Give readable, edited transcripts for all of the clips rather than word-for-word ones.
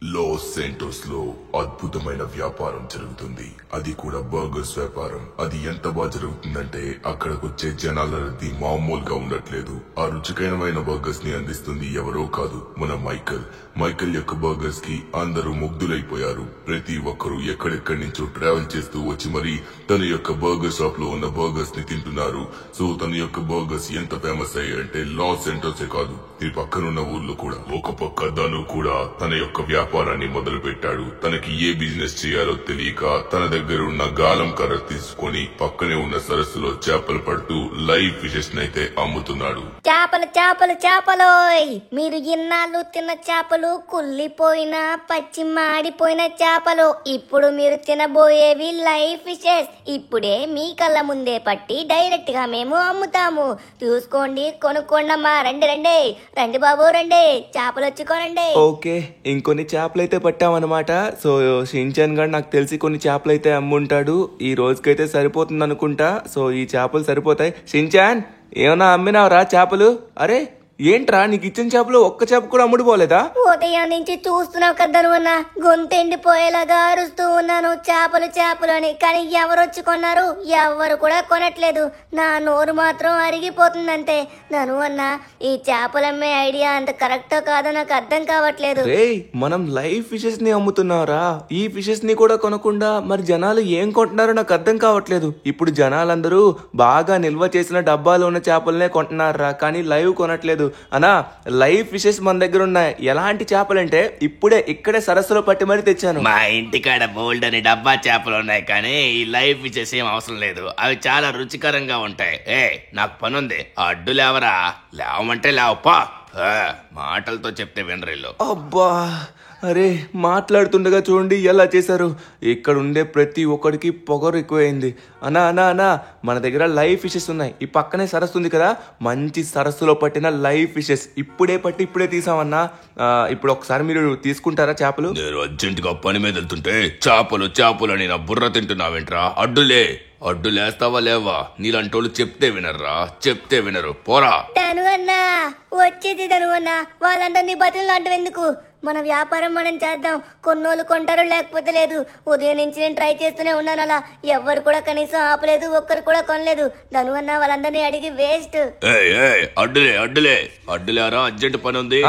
Loss సెంటోస్ లో అద్భుతమైన వ్యాపారం జరుగుతుంది. అది కూడా బర్గర్స్ వ్యాపారం. అది ఎంత బాగా జరుగుతుందంటే అక్కడికి వచ్చే జనాల రద్దీ మామూలుగా ఉండట్లేదు. ఆ రుచికరమైన బర్గర్స్ ని అందిస్తుంది ఎవరో కాదు, మన మైకల్ యొక్క బర్గర్స్ కి అందరూ ముగ్ధులైపోయారు. ప్రతి ఒక్కరూ ఎక్కడెక్కడి నుంచో ట్రావెల్ చేస్తూ వచ్చి మరి తన యొక్క బర్గర్ షాప్ లో ఉన్న బర్గర్స్ ని తింటున్నారు. సో తన యొక్క బర్గర్స్ ఎంత ఫేమస్ అయ్యాయంటే లాస్ సెంటోసే కాదు, ఈ పక్కనున్న ఊర్లో కూడా. ఒక పక్క ధను కూడా తన యొక్క వ్యాపారాన్ని మొదలు పెట్టాడు. తనకి ఏ బిజినెస్ చేయాలో తెలియక తన దగ్గర ఉన్న గాలం కర్ర తీసుకొని పక్కనే ఉన్న సరస్సులో చేపలు పడుతూ లైవ్ ఫిషెస్ నైతే అమ్ముతున్నాడు. చేపలోయ్, మీరు ఇన్నాళ్ళు తిన్న చేపలు కుళ్ళిపోయిన పచ్చి మాడిపోయిన చేపలు. ఇప్పుడు మీరు తినబోయేవి లైవ్ ఫిషెస్. ఇప్పుడే మీ కళ్ళ ముందే పట్టి డైరెక్ట్ గా మేము అమ్ముతాము. చూసుకోండి, కొనుక్కోండమ్మా. రండి బాబు, రండి, చేపలు వచ్చుకోనండి. ఓకే, ఇంకొన్ని చేపలు అయితే పట్టామన్నమాట. సో షిన్చాన్ గారు నాకు తెలిసి కొన్ని చేపలు అయితే అమ్ముంటాడు. ఈ రోజుకైతే సరిపోతుంది అనుకుంటా. సో ఈ చేపలు సరిపోతాయి. షిన్చాన్, ఏమన్నా అమ్మినావరా చేపలు? అరే ఏంట్రా, నీకు ఇచ్చిన చేపలు ఒక్క చేప కూడా అమ్ముడుపోలేదా? ఉదయం నుంచి చూస్తున్నావు కదా అన్న, గొంతెండిపోయేలాగా అరుస్తూ ఉన్నాను చేపలు అని. కానీ ఎవరు వచ్చి కొన్నారు? ఎవరు కూడా కొనట్లేదు. నా నోరు మాత్రం అరిగిపోతుందంతే. నను అన్న, ఈ చేపలమ్మే ఐడియా అంత కరెక్టో కాదో నాకు అర్థం కావట్లేదు. మనం లైవ్ ఫిషెస్ ని అమ్ముతున్నారా? ఈ ఫిషెస్ ని కూడా కొనకుండా మరి జనాలు ఏం కొంటున్నారో నాకు అర్థం కావట్లేదు. ఇప్పుడు జనాలందరూ బాగా నిల్వ చేసిన డబ్బాలు ఉన్న చేపలనే కొంటున్నారా, కానీ లైవ్ కొనట్లేదు. అనా, లైవ్ ఫిషెస్ మన దగ్గర ఉన్నాయి. ఎలాంటి చేపలంటే ఇక్కడే సరస్సులో పట్టి మరీ తెచ్చాను. మా ఇంటికాడ బోల్డ్ అని డబ్బా చేపలు ఉన్నాయి, కానీ ఈ లైవ్ ఫిషెస్ ఏం అవసరం లేదు. అవి చాలా రుచికరంగా ఉంటాయి. నాకు పనుంది, అడ్డు లేవరా. లేవమంటే లేవపా. మాటలతో చెప్తే వినరిల్లు. అబ్బా, అరే మాట్లాడుతుండగా చూడండి ఎలా చేశారు. ఇక్కడ ఉండే ప్రతి ఒక్కడికి పొగరు ఎక్కువైంది. అనా మన దగ్గర లైవ్ ఫిషెస్ ఉన్నాయి. ఈ పక్కనే సరస్సు ఉంది కదా, మంచి సరస్సులో పట్టిన లైవ్ ఫిషెస్ ఇప్పుడే తీసామన్నా. ఇప్పుడు ఒకసారి మీరు తీసుకుంటారా చేపలు? నేను అర్జెంట్ గా పని మీద వెళ్తుంటే చేపలు అని నా బుర్ర తింటున్నావేంట్రా? అడ్డులేస్తావా లేవా? నీలాంటోళ్ళు చెప్తే వినరు. పోరా. తను అన్నా, వచ్చేది తను అన్నా. వాళ్ళందరినీ బతులు అంటూ మన వ్యాపారం మనం చేద్దాం. కొన్నోళ్ళు కొంటారు, లేకపోతే లేదు. ఉదయం నుంచి నేను ట్రై చేస్తూనే ఉన్నాను. అలా ఎవ్వరు కూడా కనీసం ఆపలేదు, ఒక్కరు కూడా కొనలేదు. ధను అన్న వాళ్ళందరినీ అడిగి వేస్ట్. అడ్డులేరా, అర్జెంట్ పని ఉంది.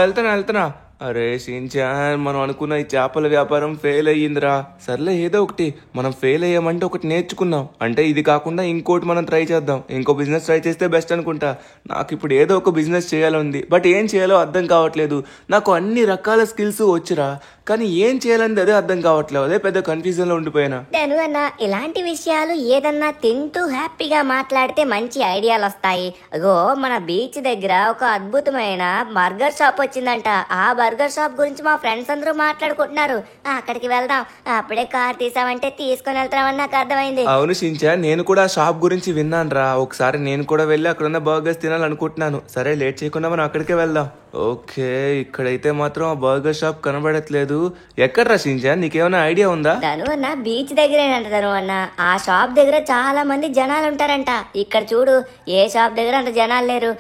వెళ్తున్నా. అరే షిన్చాన్, మనం అనుకున్న ఈ చేపల వ్యాపారం ఫెయిల్ అయ్యిందిరా. సర్లే, ఏదో ఒకటి మనం ఫెయిల్ అయ్యామంటే ఒకటి నేర్చుకున్నాం. అంటే ఇది కాకుండా ఇంకోటి మనం ట్రై చేద్దాం. ఇంకో బిజినెస్ ట్రై చేస్తే బెస్ట్ అనుకుంటా. నాకు ఇప్పుడు ఏదో ఒక బిజినెస్ చేయాలని, బట్ ఏం చేయాలో అర్థం కావట్లేదు. నాకు అన్ని రకాల స్కిల్స్ వచ్చిరా, కానీ ఏం చేయాలని అదే అర్థం కావట్లేదు. అదే పెద్ద కన్ఫ్యూజన్ లో ఉండిపోయినా. ధను అన్న, ఇలాంటి విషయాలు ఏదన్నా తింటూ హ్యాపీగా మాట్లాడితే మంచి ఐడియాలు వస్తాయి. అగో, మన బీచ్ దగ్గర ఒక అద్భుతమైన బర్గర్ షాప్ వచ్చిందంట. ఆ బర్గర్ షాప్ గురించి మా ఫ్రెండ్స్ అందరూ మాట్లాడుకుంటున్నారు. అక్కడికి వెళ్దాం. అప్పుడే కార్ తీసామంటే తీసుకొని వెళ్తామని నాకు అర్థమైంది. అవును షిన్చా, నేను కూడా షాప్ గురించి విన్నాను రా. ఒకసారి నేను కూడా వెళ్ళి అక్కడ ఉన్న బర్గర్స్ తినాలనుకుంటున్నాను. సరే, లేట్ చేయకుండా మనం అక్కడికే వెళ్దాం. ఓకే, ఇక్కడైతే మాత్రం ఆ బర్గర్ షాప్ కనబడట్లేదు. ఎక్కడ్రా షిన్చా, నీకేమైనా ఐడియా ఉందా? ధను అన్న, బీచ్ దగ్గరేనంట. ధను అన్న, ఆ షాప్ దగ్గర చాలా మంది జనాలు ఉంటారంట. ఇక్కడ చూడు, ఏ షాప్ దగ్గర అంత జనాలు లేరు.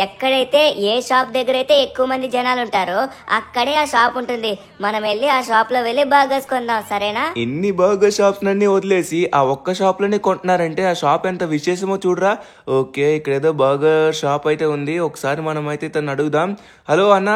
ఎక్కడైతే ఏ షాప్ దగ్గర అయితే ఎక్కువ మంది జనాలు ఉంటారో అక్కడే ఆ షాప్ ఉంటుంది. మనం వెళ్ళి ఆ షాప్ లో వెళ్ళి బర్గర్స్ కొందాం, సరేనా? ఇన్ని బర్గర్ షాప్స్ నన్ని వదిలేసి ఆ ఒక్క షాప్ లోనే కొంటున్నారంటే ఆ షాప్ ఎంత విశేషమో చూడరా. ఓకే, ఇక్కడ ఏదో బర్గర్ షాప్ అయితే ఉంది. ఒకసారి మనం అయితే తను అడుగుదాం. హలో అన్న,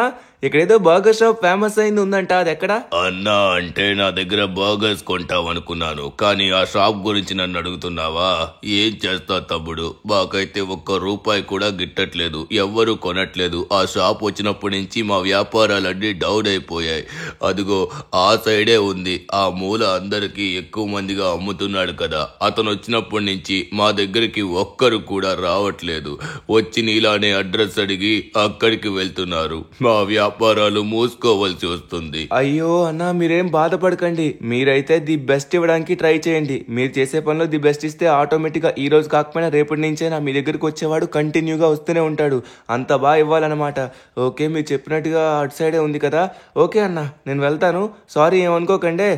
ఇక్కడేదో బర్గర్ షాప్ ఫేమస్ అయింది ఉందంట, అది ఎక్కడ? అన్నా, అంటే నా దగ్గర బర్గర్స్ కొంటావు అనుకున్నాను, కానీ ఆ షాప్ గురించి నన్ను అడుగుతున్నావా? ఏం చేస్తా తమ్ముడు, మాకైతే ఒక్క రూపాయి కూడా గిట్టట్లేదు, ఎవ్వరూ కొనట్లేదు. ఆ షాప్ వచ్చినప్పటి నుంచి మా వ్యాపారాలన్నీ డౌన్ అయిపోయాయి. అదిగో ఆ సైడే ఉంది, ఆ మూల అందరికి ఎక్కువ మందిగా అమ్ముతున్నాడు కదా. అతను వచ్చినప్పటి నుంచి మా దగ్గరికి ఒక్కరు కూడా రావట్లేదు. వచ్చి నీలానే అడ్రస్ అడిగి అక్కడికి వెళ్తున్నారు. మా వ్యాపారాలు మూసుకోవాల్సి వస్తుంది. అయ్యో అన్న, మీరేం బాధపడకండి. మీరైతే ది బెస్ట్ ఇవ్వడానికి ట్రై చేయండి. మీరు చేసే పనిలో ది బెస్ట్ ఇస్తే ఆటోమేటిక్ గా ఈ రోజు కాకపోయినా రేపటి నుంచైనా మీ దగ్గరికి వచ్చేవాడు కంటిన్యూగా వస్తూనే ఉంటాడు. అంత బాగా ఇవ్వాలన్నమాట. ఓకే, మీరు చెప్పినట్టుగా అటు సైడే ఉంది కదా. ఓకే అన్న, నేను వెళ్తాను. సారీ, ఏమనుకోకండి.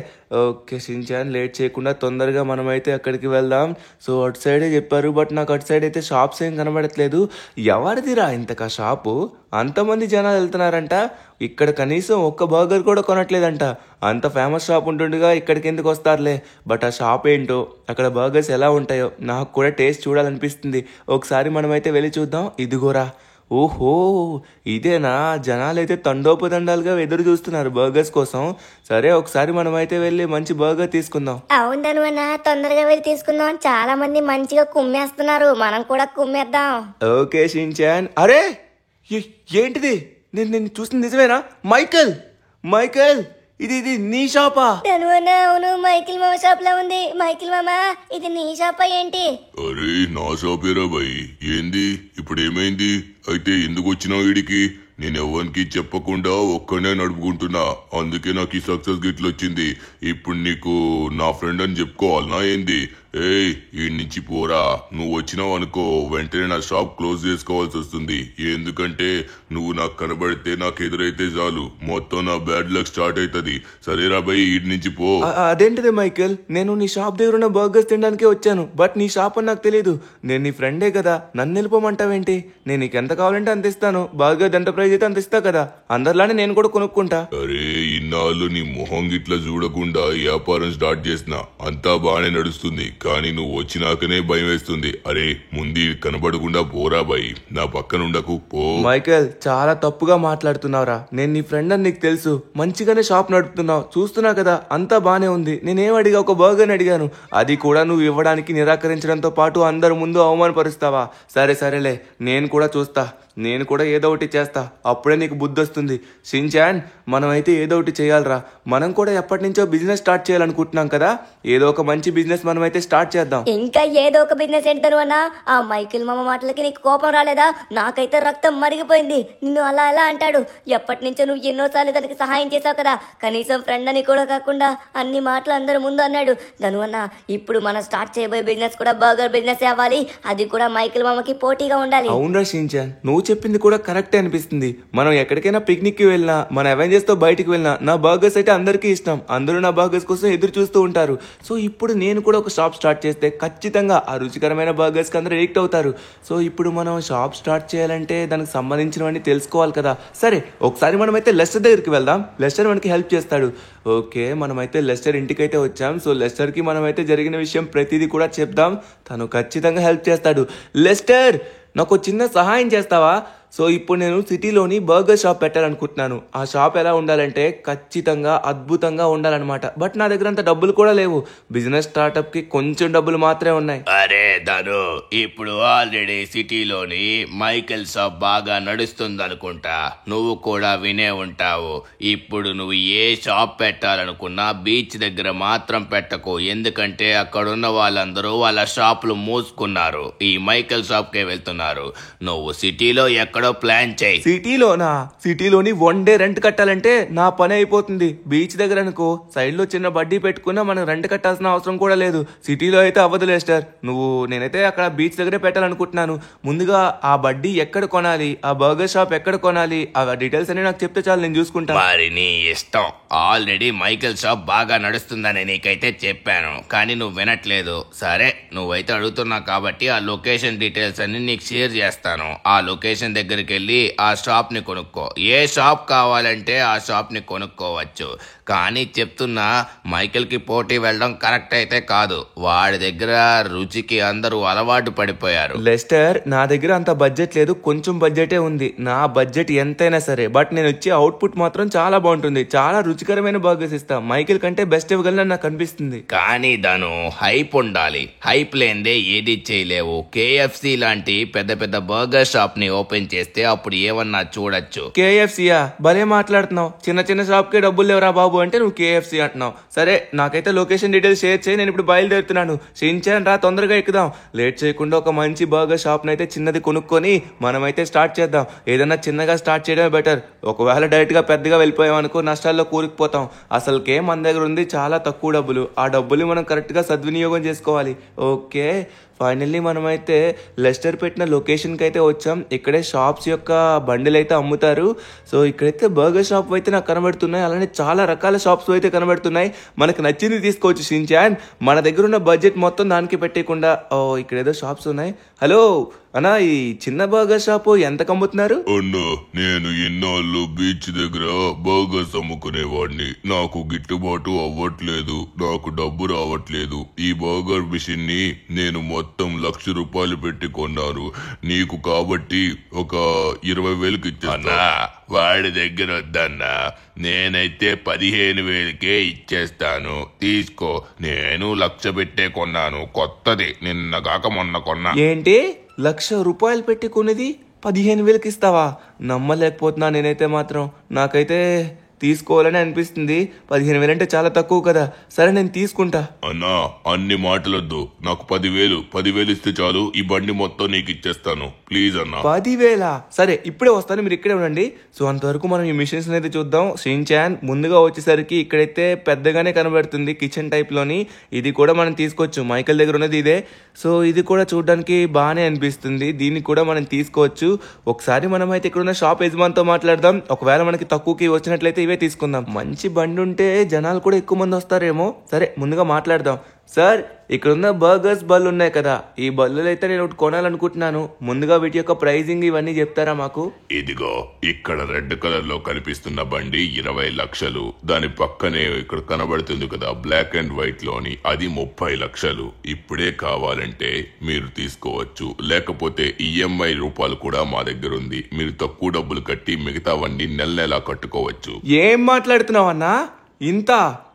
ఓకే షిన్చాన్, లేట్ చేయకుండా తొందరగా మనమైతే అక్కడికి వెళ్దాం. సో అటు సైడే చెప్పారు, బట్ నాకు అటు సైడ్ అయితే షాప్స్ ఏం కనబడట్లేదు. ఎవరిదిరా ఇంతకా షాపు? అంతమంది జనాలు వెళ్తున్నారంట. ఇక్కడ కనీసం ఒక్క బర్గర్ కూడా కొనట్లేదంట. అంత ఫేమస్ షాప్ ఉంటుండగా ఇక్కడికి ఎందుకు వస్తారులే. బట్ ఆ షాప్ ఏంటో, అక్కడ బర్గర్స్ ఎలా ఉంటాయో నాకు కూడా టేస్ట్ చూడాలనిపిస్తుంది. ఒకసారి మనమైతే వెళ్ళి చూద్దాం. ఇదిగోరా, ఓహో ఇదేనా? జనాలైతే తండోపతండాలుగా ఎదురు చూస్తున్నారు బర్గర్స్ కోసం. సరే ఒకసారి మనమైతే వెళ్ళి మంచి బర్గర్ తీసుకుందాం. అవును ధనువన్న, తొందరగా వెళ్ళి తీసుకుందాం. చాలా మంది మంచిగా కుమ్మేస్తున్నారు, మనం కూడా కుమ్మేద్దాం. Okay Shin-chan. అరే ఏంటిది? నేను చూసింది నిజమేనా? మైకల్ మైకల్ ఇది నీ షాపా? ధనువన్న అవును, మైకిల్ మామ షాప్ లో ఉంది. మైకిల్ మామ, ఇది నీ షాపా ఏంటి? అరే నా షాపేరా బాయ్. ఏంది ఇప్పుడు ఏమైంది? అయితే ఎందుకు వచ్చినావు వీడికి? నేను ఎవరికి చెప్పకుండా ఒక్కనే నడుపుకుంటున్నా, అందుకే నాకు ఈ సక్సెస్ గిట్లు వచ్చింది. ఇప్పుడు నీకు నా ఫ్రెండ్ అని చెప్పుకోవాలనా ఏంది? ఏయ్ ఈ నుంచి పోరా. నువ్వు వచ్చినావు అనుకో, వెంటనే నా షాప్ క్లోజ్ చేసుకోవాల్సి వస్తుంది. ఎందుకంటే నువ్వు నాకు కనబడితే, నాకు ఎదురైతే చాలు మొత్తం నా బ్యాడ్ లక్ స్టార్ట్ అవుతుంది. సరేరా బై, ఈ నుంచి పో. అదేంటిది మైకేల్? నేను నీ షాప్ దగ్గర ఉన్న బర్గర్స్ తినడానికే వచ్చాను, బట్ నీ షాప్ అని నాకు తెలియదు. నేను నీ ఫ్రెండే కదా, నన్ను వెళ్ళిపోమంటావేంటి? నేను నీకు ఎంత కావాలంటే అంత ఇస్తాను. బర్గర్ ఎంత ప్రైజ్ అయితే అంత ఇస్తా కదా. అందరిలానే నేను కూడా కొనుక్కుంటా. అరే ఇన్నాళ్ళు నీ మొహం గిట్లా చూడకుండా వ్యాపారం స్టార్ట్ చేసిన, అంతా బాగానే నడుస్తుంది. కానీ నువ్వు వచ్చినాకనే భయం వేస్తుంది. అరే ముందు కనబడకుండా పోరా బాయ్, నా పక్కన ఉండకు పో. మైకేల్ చాలా తప్పుగా మాట్లాడుతున్నావురా. నేను నీ ఫ్రెండ్ అని నీకు తెలుసు, మంచిగానే షాప్ నడుపుతున్నావు, చూస్తున్నా కదా అంతా బానే ఉంది. నేనేం అడిగా? ఒక బర్గర్ అడిగాను, అది కూడా నువ్వు ఇవ్వడానికి నిరాకరించడంతో పాటు అందరి ముందు అవమానపరుస్తావా? సరేలే, నేను కూడా చూస్తా, నేను కూడా ఏదో ఒకటి చేస్తా, అప్పుడే నీకు బుద్ధి వస్తుంది. షిన్చాన్, మనమైతే ఏదో ఒకటి చేయాలరా. మనం కూడా ఎప్పటి నుంచో బిజినెస్ స్టార్ట్ చేయాలనుకుంటున్నాం కదా, ఏదో ఒక మంచి బిజినెస్ మనమైతే స్టార్ట్ చేద్దాం. ఇంకా ఏదో ఒక బిజినెస్ ఏంటారు అన్న? ఆ మైకిల్ మామ మాటలకి నీకు కోపం రాలేదా? నాకైతే రక్తం మరిగిపోయింది. నిన్ను అలా అంటాడు. ఎప్పటి నుంచో నువ్వు ఎన్నోసార్లు తనకి సహాయం చేసావు కదా, కనీసం ఫ్రెండ్ అని కూడా కాకుండా అన్ని మాటలు అందరి ముందు అన్నాడు. ధనువన్న, ఇప్పుడు మనం స్టార్ట్ చేయబోయే బిజినెస్ కూడా బర్గర్ బిజినెస్ అవ్వాలి, అది కూడా మైకిల్ మామకి పోటీగా ఉండాలి. అవునరా షిన్చాన్, నువ్వు చెప్పింది కూడా కరెక్టే అనిపిస్తుంది. మనం ఎక్కడికైనా పిక్నిక్ కి వెళ్ళినా, మన అవెంజర్స్ తో బయటికి వెళ్ళినా, నా బర్గర్స్ అయితే అందరికీ ఇష్టం. అందరూ నా బర్గర్స్ కోసం ఎదురు చూస్తూ ఉంటారు. సో ఇప్పుడు నేను కూడా ఒక షాప్ స్టార్ట్ చేస్తే ఖచ్చితంగా ఆ రుచికరమైన బర్గర్స్ కి అందరూ ఎడిక్ట్ అవుతారు. సో ఇప్పుడు మనం షాప్ స్టార్ట్ చేయాలంటే దానికి సంబంధించినవన్నీ తెలుసుకోవాలి కదా. సరే ఒకసారి మనమైతే లెస్టర్ దగ్గరికి వెళ్దాం, లెస్టర్ మనకి హెల్ప్ చేస్తాడు. ఓకే, మనమైతే లెస్టర్ ఇంటికైతే వచ్చాం. సో లెస్టర్ కి మనమైతే జరిగిన విషయం ప్రతిదీ కూడా చెప్దాం, తను ఖచ్చితంగా హెల్ప్ చేస్తాడు. లెస్టర్, నాకు చిన్న సహాయం చేస్తావా? సో ఇప్పుడు నేను సిటీలోని బర్గర్ షాప్ పెట్టాలనుకుంటున్నాను. ఆ షాప్ ఎలా ఉండాలంటే ఖచ్చితంగా అద్భుతంగా ఉండాలన్నమాట. బట్ నా దగ్గర అంత డబ్బులు కూడా లేవు. బిజినెస్ స్టార్ట్అప్ కి కొంచెం డబ్బులు మాత్రమే ఉన్నాయి. అరే ధను, ఇప్పుడు ఆల్రెడీ సిటీలోని మైకెల్ షాప్ బాగా నడుస్తుంది అనుకుంటా, నువ్వు కూడా వినే ఉంటావు. ఇప్పుడు నువ్వు ఏ షాప్ పెట్టాలనుకున్నా బీచ్ దగ్గర మాత్రం పెట్టకు, ఎందుకంటే అక్కడున్న వాళ్ళందరూ వాళ్ళ షాపులు మూసుకున్నారు, ఈ మైకెల్ షాప్ కే వెళ్తున్నారు. నువ్వు సిటీలో ఎక్కడో ప్లాన్ చేయి. సిటీలోని 1 డే రెంట్ కట్టాలంటే నా పని అయిపోతుంది. బీచ్ దగ్గర అనుకో, సైడ్ లో చిన్న బడ్డీ పెట్టుకున్నా మనం రెంట్ కట్టాల్సిన అవసరం కూడా లేదు. సిటీలో అయితే అవ్వదు లెస్టర్. నేనైతే అక్కడ బీచ్ దగ్గరే పెట్టాలనుకుంటున్నాను. ముందుగా ఆ బడ్డీ ఎక్కడ కొనాలి, ఆ బర్గర్ షాప్ ఎక్కడ కొనాలి, ఆ డీటెయిల్స్ అన్ని నాకు చెప్తే చాలు, నేను చూసుకుంటా. మరి నీ ఇష్టం. ఆల్రెడీ మైకెల్ షాప్ బాగా నడుస్తుందని నీకైతే చెప్పాను, కానీ నువ్వు వినట్లేదు. సరే నువ్వైతే అడుగుతున్నావు కాబట్టి ఆ లొకేషన్ డీటెయిల్స్ అన్ని నీకు షేర్ చేస్తాను. ఆ లొకేషన్ దగ్గరికి వెళ్ళి ఆ షాప్ ని కొనుక్కో. ఏ షాప్ కావాలంటే ఆ షాప్ ని కొనుక్కోవచ్చు. కానీ చెప్తున్నా, మైకెల్ కి పోటీ వెళ్ళడం కరెక్ట్ అయితే కాదు. వాడి దగ్గర రుచికి అందరూ అలవాటు పడిపోయారు. లెస్టర్, నా దగ్గర అంత బడ్జెట్ లేదు, కొంచెం బడ్జెటే ఉంది. నా బడ్జెట్ ఎంతైనా సరే, బట్ నేను వచ్చే అవుట్పుట్ మాత్రం చాలా బాగుంటుంది. చాలా రుచికరమైన బర్గర్స్ ఇస్తా. మైకెల్ కంటే బెస్ట్ ఇవ్వగలని నాకు అనిపిస్తుంది. కానీ దాను హైప్ ఉండాలి. హైప్ లేదే ఏది చేయలేవు. KFC లాంటి పెద్ద పెద్ద బర్గర్ షాప్ ని ఓపెన్ చేస్తే అప్పుడు ఏమన్నా చూడొచ్చు. KFCయా? భలే మాట్లాడుతున్నావు. చిన్న షాప్ కే డబ్బులు లేవరా బాబు అంటే నువ్వు KFC అంటున్నావు. సరే నాకైతే లొకేషన్ డీటెయిల్స్ షేర్ చేయి, నేను ఇప్పుడు బయలుదేరుతున్నాను. షిన్చాన్ రా, తొందరగా ఎక్కుదాం. లేట్ చేయకుండా ఒక మంచి బర్గర్ షాప్ నైతే చిన్నది కొనుక్కొని మనమైతే స్టార్ట్ చేద్దాం. ఏదన్నా చిన్నగా స్టార్ట్ చేయడమే బెటర్. ఒకవేళ డైరెక్ట్ గా పెద్దగా వెళ్ళిపోయాం అనుకో, నష్టాల్లో కూరుకుపోతాం. అసలుకే మన దగ్గర ఉంది చాలా తక్కువ డబ్బులు. ఆ డబ్బులు మనం కరెక్ట్ గా సద్వినియోగం చేసుకోవాలి. ఓకే, ఫైనల్లీ మనమైతే లెస్టర్ పెట్టిన లొకేషన్కి అయితే వచ్చాం. ఇక్కడే షాప్స్ యొక్క బండిలు అయితే అమ్ముతారు. సో ఇక్కడైతే బర్గర్ షాప్ అయితే నాకు కనబడుతున్నాయి, అలానే చాలా రకాల షాప్స్ అయితే కనబడుతున్నాయి. మనకు నచ్చింది తీసుకోవచ్చు షిన్చాన్. మన దగ్గర ఉన్న బడ్జెట్ మొత్తం దానికి పెట్టేయకుండా. ఇక్కడ ఏదో షాప్స్ ఉన్నాయి. హలో అన్నా, ఈ చిన్న బర్గర్ షాపు ఎంతకు అమ్ముతున్నారు? అన్నా, నేను ఇన్నాళ్ళు బీచ్ దగ్గర బర్గర్స్ అమ్ముకునేవాడిని. నాకు గిట్టుబాటు అవ్వట్లేదు, నాకు డబ్బు రావట్లేదు. ఈ బర్గర్ మిషన్ ని నేను మొత్తం ₹1,00,000 పెట్టి కొన్నాను. నీకు కాబట్టి ఒక 20,000కి ఇచ్చేస్తా. వాడి దగ్గర వద్దన్నా, నేనైతే 15,000కే ఇచ్చేస్తాను. తీసుకో. నేను 1,00,000 పెట్టే కొన్నాను, కొత్తది, నిన్న కాక మొన్న కొన్నా. ఏంటి ₹1,00,000 పెట్టి కొనేది 15,000కి ఇస్తావా? నమ్మలేకపోతున్నా నేనైతే మాత్రం. నాకైతే తీసుకోవాలని అనిపిస్తుంది. 15,000 అంటే చాలా తక్కువ కదా. సరే నేను తీసుకుంటా. అన్నా, అన్ని మాటలొద్దు. నాకు 10,000 ఇస్తే చాలు. ఈ బండి మొత్తం నీకు ఇచ్చేస్తాను. ప్లీజ్ అన్నా. 10,000? సరే ఇప్పుడే వస్తాను, మీరు ఇక్కడే ఉండండి. సో అంతవరకు మనం ఈ మిషన్స్ అయితే చూద్దాం. షిన్చాన్ ముందుగా వచ్చేసరికి ఇక్కడైతే పెద్దగానే కనబడుతుంది, కిచెన్ టైప్ లోని. ఇది కూడా మనం తీసుకోవచ్చు. మైకల్ దగ్గర ఉన్నది ఇదే. సో ఇది కూడా చూడడానికి బాగానే అనిపిస్తుంది, దీన్ని కూడా మనం తీసుకోవచ్చు. ఒకసారి మనం అయితే ఇక్కడ ఉన్న షాప్ యజమానితో మాట్లాడదాం. ఒకవేళ మనకి తక్కువకి వచ్చినట్లయితే ఇవే తీసుకుందాం. మంచి బండి ఉంటే జనాలు కూడా ఎక్కువ మంది వస్తారేమో. సరే ముందుగా మాట్లాడదాం. సార్, ఇక్కడున్న బర్గర్స్ బళ్ళు ఉన్నాయి కదా, ఈ బల్లులు అయితే నేను ఒకటి కొనాలనుకుంటున్నాను. ముందుగా వీటి యొక్క ప్రైజింగ్ ఇవన్నీ చెప్తారా మాకు? ఇదిగో, ఇక్కడ రెడ్ కలర్ లో కనిపిస్తున్న బండి 20 లక్షలు. దాని పక్కనే ఇక్కడ కనబడుతుంది కదా బ్లాక్ అండ్ వైట్ లోని, అది 30 లక్షలు. ఇప్పుడే కావాలంటే మీరు తీసుకోవచ్చు, లేకపోతే ఈఎంఐ రూపాయలు కూడా మా దగ్గర ఉంది. మీరు తక్కువ డబ్బులు కట్టి మిగతావన్నీ నెల కట్టుకోవచ్చు. ఏం మాట్లాడుతున్నావన్నా? ఇంత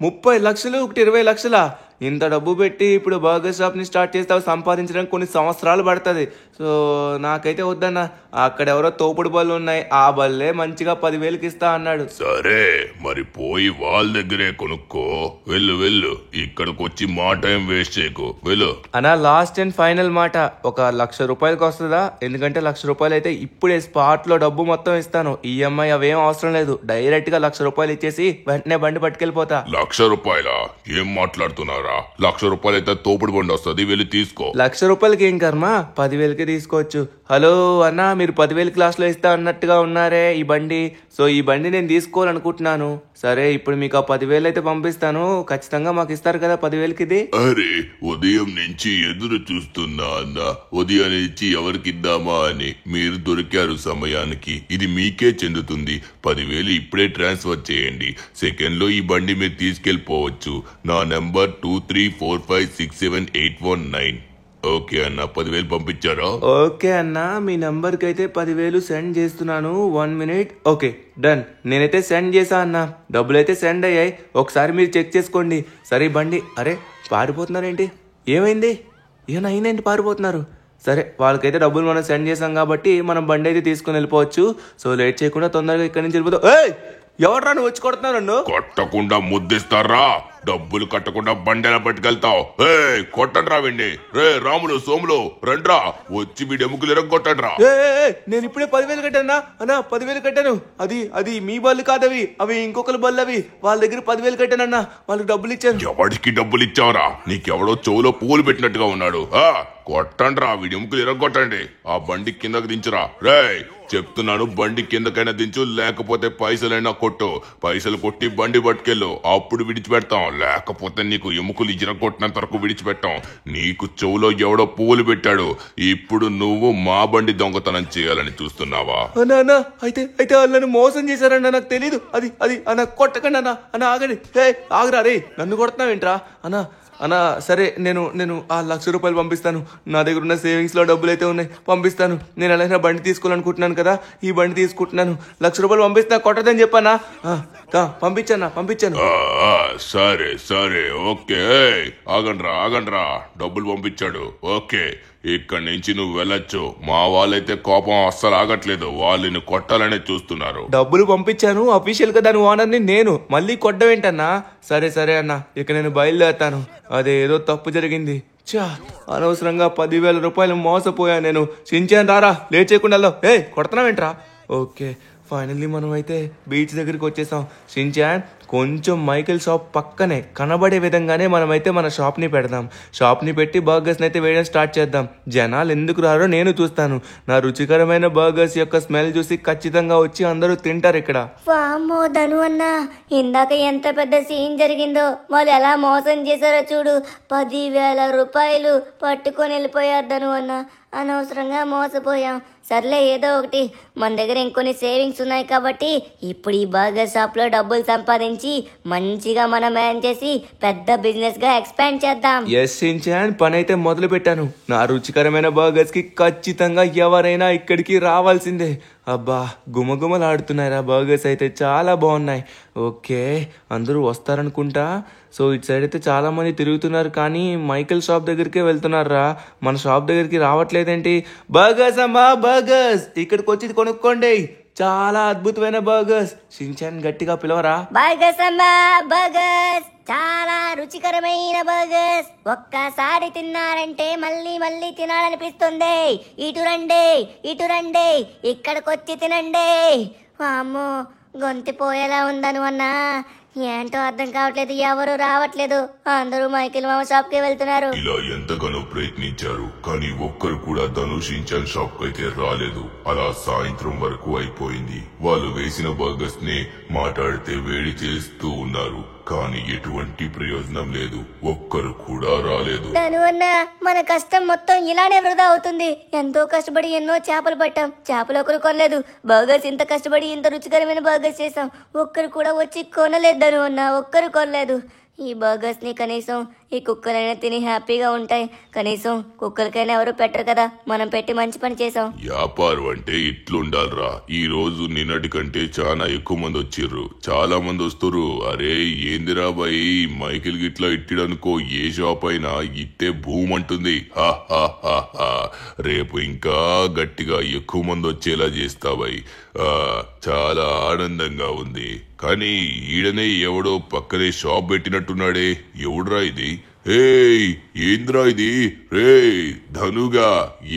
30 లక్షలు, ఒకటి 20 లక్షలా? ఇంత డబ్బు పెట్టి ఇప్పుడు బర్గర్ షాప్ని స్టార్ట్ చేస్తావు, సంపాదించడానికి కొన్ని సంవత్సరాలు పడుతుంది. సో నాకైతే వద్దన్నా. అక్కడ ఎవరో తోపుడు బళ్ళు ఉన్నాయి, ఆ బల్లే మంచిగా 10,000కి ఇస్తా అన్నాడు. సరే మరి పోయి వాళ్ళ దగ్గరే కొనుక్కో. వెళ్ళు. ఇక్కడికి వచ్చి మా టైం వేస్ట్ చేయకు. వెళ్ళు అన్నా, లాస్ట్ అండ్ ఫైనల్ మాట. ఒక ₹1,00,000 వస్తుందా? ఎందుకంటే ₹1,00,000 అయితే ఇప్పుడే స్పాట్ లో డబ్బు మొత్తం ఇస్తాను. ఈఎంఐ అవేం అవసరం లేదు. డైరెక్ట్ గా ₹1,00,000 ఇచ్చేసి వెంటనే బండి పట్టుకెళ్ళిపోతా. ₹1,00,000? ఏం మాట్లాడుతున్నారా? ₹1,00,000 అయితే తోపుడు బండి వస్తుంది, వెళ్ళి తీసుకో. ₹1,00,000 ఏం కర్మ, 10,000కి తీసుకోవచ్చు. హలో అన్నా, మీరు 10,000 క్లాస్ లో ఇస్తా అన్నట్టుగా ఉన్నారే ఈ బండి. సో ఈ బండి నేను తీసుకోవాలనుకుంటున్నాను. సరే ఇప్పుడు మీకు ఆ 10,000 అయితే పంపిస్తాను. ఖచ్చితంగా మాకు ఇస్తారు కదా 10,000కి ఇది? అరే, ఉదయం నుంచి ఎదురు చూస్తున్నా అన్న. ఉదయం నుంచి ఎవరికిద్దామా అని. మీరు దొరికారు సమయానికి. ఇది మీకే చెందుతుంది. 10,000 ఇప్పుడే ట్రాన్స్ఫర్ చేయండి. సెకండ్ లో ఈ బండి మీరు తీసుకెళ్లిపోవచ్చు. నా నెంబర్ 2345678119. ఓకే అన్న, 10,000 పంపించారా? ఓకే అన్న, మీ నంబర్ కి అయితే 10,000 సెండ్ చేస్తున్నాను. 1 మినిట్. Okay done. నేనైతే సెండ్ చేసా అన్న. డబ్బులు అయితే సెండ్ అయ్యాయి. ఒకసారి మీరు చెక్ చేసుకోండి. సరే బండి. అరే పారిపోతున్నారేంటి? ఏమైంది? ఏమైనా అయిందేంటి పారిపోతున్నారు? సరే వాళ్ళకైతే డబ్బులు మనం సెండ్ చేసాం కాబట్టి మనం బండి అయితే తీసుకుని వెళ్ళిపోవచ్చు. సో లేట్ చేయకుండా తొందరగా ఇక్కడి నుంచి వెళ్ళిపోతాం. ఎవరు నువ్వు వచ్చి కొడుతున్నావు నన్ను? కొట్టకుండా ముద్దిస్తారా? డబ్బులు కట్టకుండా బండెలా పట్టుకెళ్తావు? కొట్టండ్రా వెండి. రే రాములు, సోములు రండ్రా, వచ్చి వీడి ఎముకలు ఇరగొట్టండ్రా. నేను ఇప్పుడే 10,000 కట్టానా అన్నా? 10,000 కట్టాను. అది మీ బళ్ళు కాదవి, అవి ఇంకొకరి బళ్ళు. అవి వాళ్ళ దగ్గర 10,000 కట్టానన్నా. వాళ్ళకి డబ్బులు ఇచ్చాను. ఎవడికి డబ్బులు ఇచ్చావరా? నీకెవడో చెవులో పువ్వులు పెట్టినట్టుగా ఉన్నాడు. కొట్టండ్రా, వీడి ఎముకలు ఇరగొట్టండి. ఆ బండి కిందకి దించురా. రే చెప్తున్నాను, బండి కిందకైనా దించు, లేకపోతే పైసలైనా కొట్టు. పైసలు కొట్టి బండి పట్టుకెళ్ళు, అప్పుడు విడిచిపెడతాం. లేకపోతే నీకు ఎముకలు ఇరగొట్టినంత వరకు విడిచిపెట్టాం. నీకు చెవులో ఎవడో పువ్వులు పెట్టాడు. ఇప్పుడు నువ్వు మా బండి దొంగతనం చేయాలని చూస్తున్నావా? అన్నా అయితే వాళ్ళని మోసం చేశారన్నా, నాకు తెలీదు. అది అన్న కొట్టకండి అన్న ఆగండి. ఆగరా రే, నన్ను కొడుతున్నావేంట్రా అన్నా? సరే నేను ఆ ₹1,00,000 పంపిస్తాను. నా దగ్గర ఉన్న సేవింగ్స్ లో డబ్బులు అయితే ఉన్నాయి, పంపిస్తాను. నేను అలాగే బండి తీసుకోవాలనుకుంటున్నాను కదా, ఈ బండి తీసుకుంటున్నాను. ₹1,00,000 పంపిస్తా, కొట్టదని చెప్పానా? పంపించాను. సరే ఓకే. ఆగండ్రా, డబ్బులు పంపించాడు. ఓకే, ఇక్కడి నుంచి నువ్వు వెళ్ళొచ్చు. మా వాళ్ళైతే కోపం అస్సలు ఆగట్లేదు, వాళ్ళని కొట్టాలనే చూస్తున్నారు. డబ్బులు పంపించాను, అఫీషియల్ గా దాని ఓనర్ని నేను. మళ్ళీ కొట్టవేంటన్నా? సరే అన్నా, ఇక నేను బయలుదేరుతాను. అదేదో తప్పు జరిగింది. అనవసరంగా ₹10,000 మోసపోయా నేను. షిన్చాన్ రారా, లేట్ చేయకుండా కొడుతున్నావేంట్రా? ఓకే ఫైనల్లీ మనం అయితే బీచ్ దగ్గరికి వచ్చేసాం. షిన్చాన్ కొంచెం మైకేల్ షాప్ పక్కనే కనబడే విధంగానే మనమైతే మన షాప్ని పెడదాం. షాప్ని పెట్టి బర్గర్స్ని అయితే వేయడం స్టార్ట్ చేద్దాం. జనాలు ఎందుకు రారో నేను చూస్తాను. నా రుచికరమైన బర్గర్స్ యొక్క స్మెల్ చూసి ఖచ్చితంగా వచ్చి అందరూ తింటారు ఇక్కడ. వామ్మో ధను అన్న, ఇందాక ఎంత పెద్ద సీన్ జరిగిందో. వాళ్ళు ఎలా మోసం చేశారో చూడు. 10,000 రూపాయలు పట్టుకొని వెళ్ళిపోయారు ధను అన్న. అనవసరంగా మోసపోయాం. సర్లే, ఏదో ఒకటి, మన దగ్గర ఇంకొన్ని సేవింగ్స్ ఉన్నాయి కాబట్టి ఇప్పుడు ఈ బర్గర్ షాప్లో డబ్బులు సంపాదించి మంచిగా మనం మేనేజ్ చేసి పెద్ద బిజినెస్గా ఎక్స్పాండ్ చేద్దాం. ఎస్ షిన్చాన్, పని అయితే మొదలు పెట్టాను. నా రుచికరమైన బర్గర్స్కి ఖచ్చితంగా ఎవరైనా ఇక్కడికి రావాల్సిందే. అబ్బా, గుమగుమలాడుతున్నాయిరా బర్గర్స్ అయితే, చాలా బాగున్నాయి. ఓకే, అందరూ వస్తారనుకుంటా. సో ఇటు సైడ్ అయితే చాలా మంది తిరుగుతున్నారు, కానీ మైకేల్ షాప్ దగ్గరికే వెళ్తున్నారా. మన షాప్ దగ్గరికి రావట్లేదేంటి? బర్గర్స్ అమ్మా, బర్గర్స్ ఇక్కడికి వచ్చి కొనుక్కోండి. చాలా అద్భుతమైన బర్గర్స్. షిన్చాన్ గట్టిగా పిలవరా. బర్గర్స్ అమ్మా, బర్గర్స్, చాలా రుచికరమైన బర్గర్స్. ఒక్కసారి తిన్నారంటే మళ్ళీ మళ్ళీ తినాలనిపిస్తుంది. ఇటు రండి, ఇటు రండి, ఇక్కడికొచ్చి తినండి. అమ్మో, గొంతి పోయేలా ఉందను అన్నా. ఏంటో అర్థం కావట్లేదు, ఎవరు రావట్లేదు. అందరూ మైకేల్ మామ షాప్ కి వెళ్తున్నారు. ఇలా ఎంతగానో ప్రయత్నించారు, కానీ ఒక్కరు కూడా ధనుష్ షిన్చాన్ షాప్ కి అయితే రాలేదు. అలా సాయంత్రం వరకు అయిపోయింది. వాళ్ళు వేసిన బర్గర్స్ ని మాట్లాడితే వేడి చేస్తూ ఉన్నారు, కానీ ఎటువంటి ప్రయోజనం లేదు. ఒక్కరు కూడా రాలేదు. ధను అన్న, మన కష్టం మొత్తం ఇలానే వృధా అవుతుంది. ఎంతో కష్టపడి ఎన్నో చేపలు పట్టాం, చేపలు ఒకరు కొనలేదు. బర్గర్స్ ఇంత కష్టపడి ఇంత రుచికరమైన బర్గర్స్ చేసాం, ఒక్కరు కూడా వచ్చి కొనలేదు ధను అన్న, ఒక్కరు కొనలేదు. ఈ బర్గర్స్ ని కనీసం ఈ కుక్కలైనా తిని హ్యాపీగా ఉంటాయి. కనీసం కుక్కలకైనా ఎవరు పెట్టరు కదా, మనం పెట్టి మంచి పని చేసాం. వ్యాపారం అంటే ఇట్లుండాలరా. ఈ రోజు నిన్నటి కంటే చాలా ఎక్కువ మంది వచ్చిర్రు. చాలా మంది వస్తురు. అరే ఏందిరా బాయ్, మైకిల్ గిట్లా ఇట్టిడనుకో, ఏ షాప్ అయినా ఇట్టే భూమి అంటుంది. రేపు ఇంకా గట్టిగా ఎక్కువ మంది వచ్చేలా చేస్తా బాయ్. చాలా ఆనందంగా ఉంది. కానీ ఈడనే ఎవడో పక్కనే షాప్ పెట్టినట్టున్నాడే. ఎవడురా ఇది? ఏయ్, ఏంద్రా ఇది? రే ధనుగా,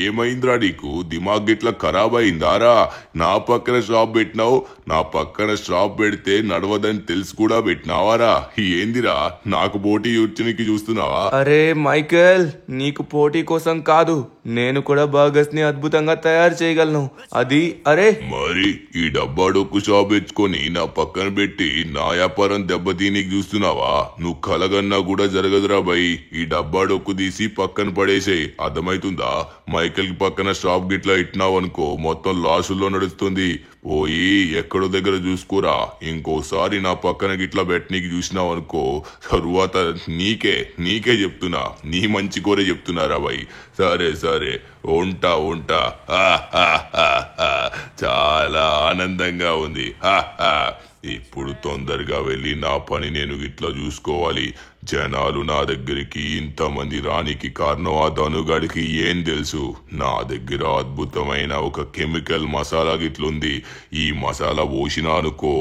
ఏమైందిరా నీకు? దిమాగ్ గిట్లా ఖరాబ్ అయిందారా? నా పక్కన షాప్ పెట్టినావు. నా పక్కన షాప్ పెడితే నడవదని తెలిసి కూడా పెట్టినావారా? ఏందిరా, నాకు పోటీ వచ్చి చూస్తున్నావా? అరే మైకేల్, నీకు పోటీ కోసం కాదు, నేను కూడా బర్గర్స్ ని అద్భుతంగా తయారు చేయగలను. అది అరే మరి ఈ డబ్బా డొక్కు షాప్ తెచ్చుకొని నా పక్కన పెట్టి నా వ్యాపారం దెబ్బతీనికి చూస్తున్నావా? నువ్వు కలగన్నా కూడా జరగదురా బై. ఈ డబ్బా డొక్కు తీసి పక్కన పడేసే, అర్థమైతుందా? మైకేల్ కి పక్కన షాప్ గిట్లా ఇట్టినావు అనుకో, మొత్తం లాసుల్లో నడుస్తుంది. పోయి ఎక్కడో దగ్గర చూసుకోరా. ఇంకోసారి నా పక్కన గిట్లా పెట్టనీకి చూసినావు అనుకో, తరువాత నీకే చెప్తున్నా, నీ మంచి కోరే చెప్తున్నారా బై. సరే సరే, ఉంటా. చాలా ఆనందంగా ఉంది. ఇప్పుడు తొందరగా వెళ్ళి నా పని నేను ఇట్లా చూసుకోవాలి. జనాలు నా దగ్గరికి ఇంతమంది రానికి కారణం ఆ ధనుగాడికి ఏం తెలుసు? నా దగ్గర అద్భుతమైన ఒక కెమికల్ మసాలా గిట్లుంది. ఈ మసాలా పోసినా అనుకో,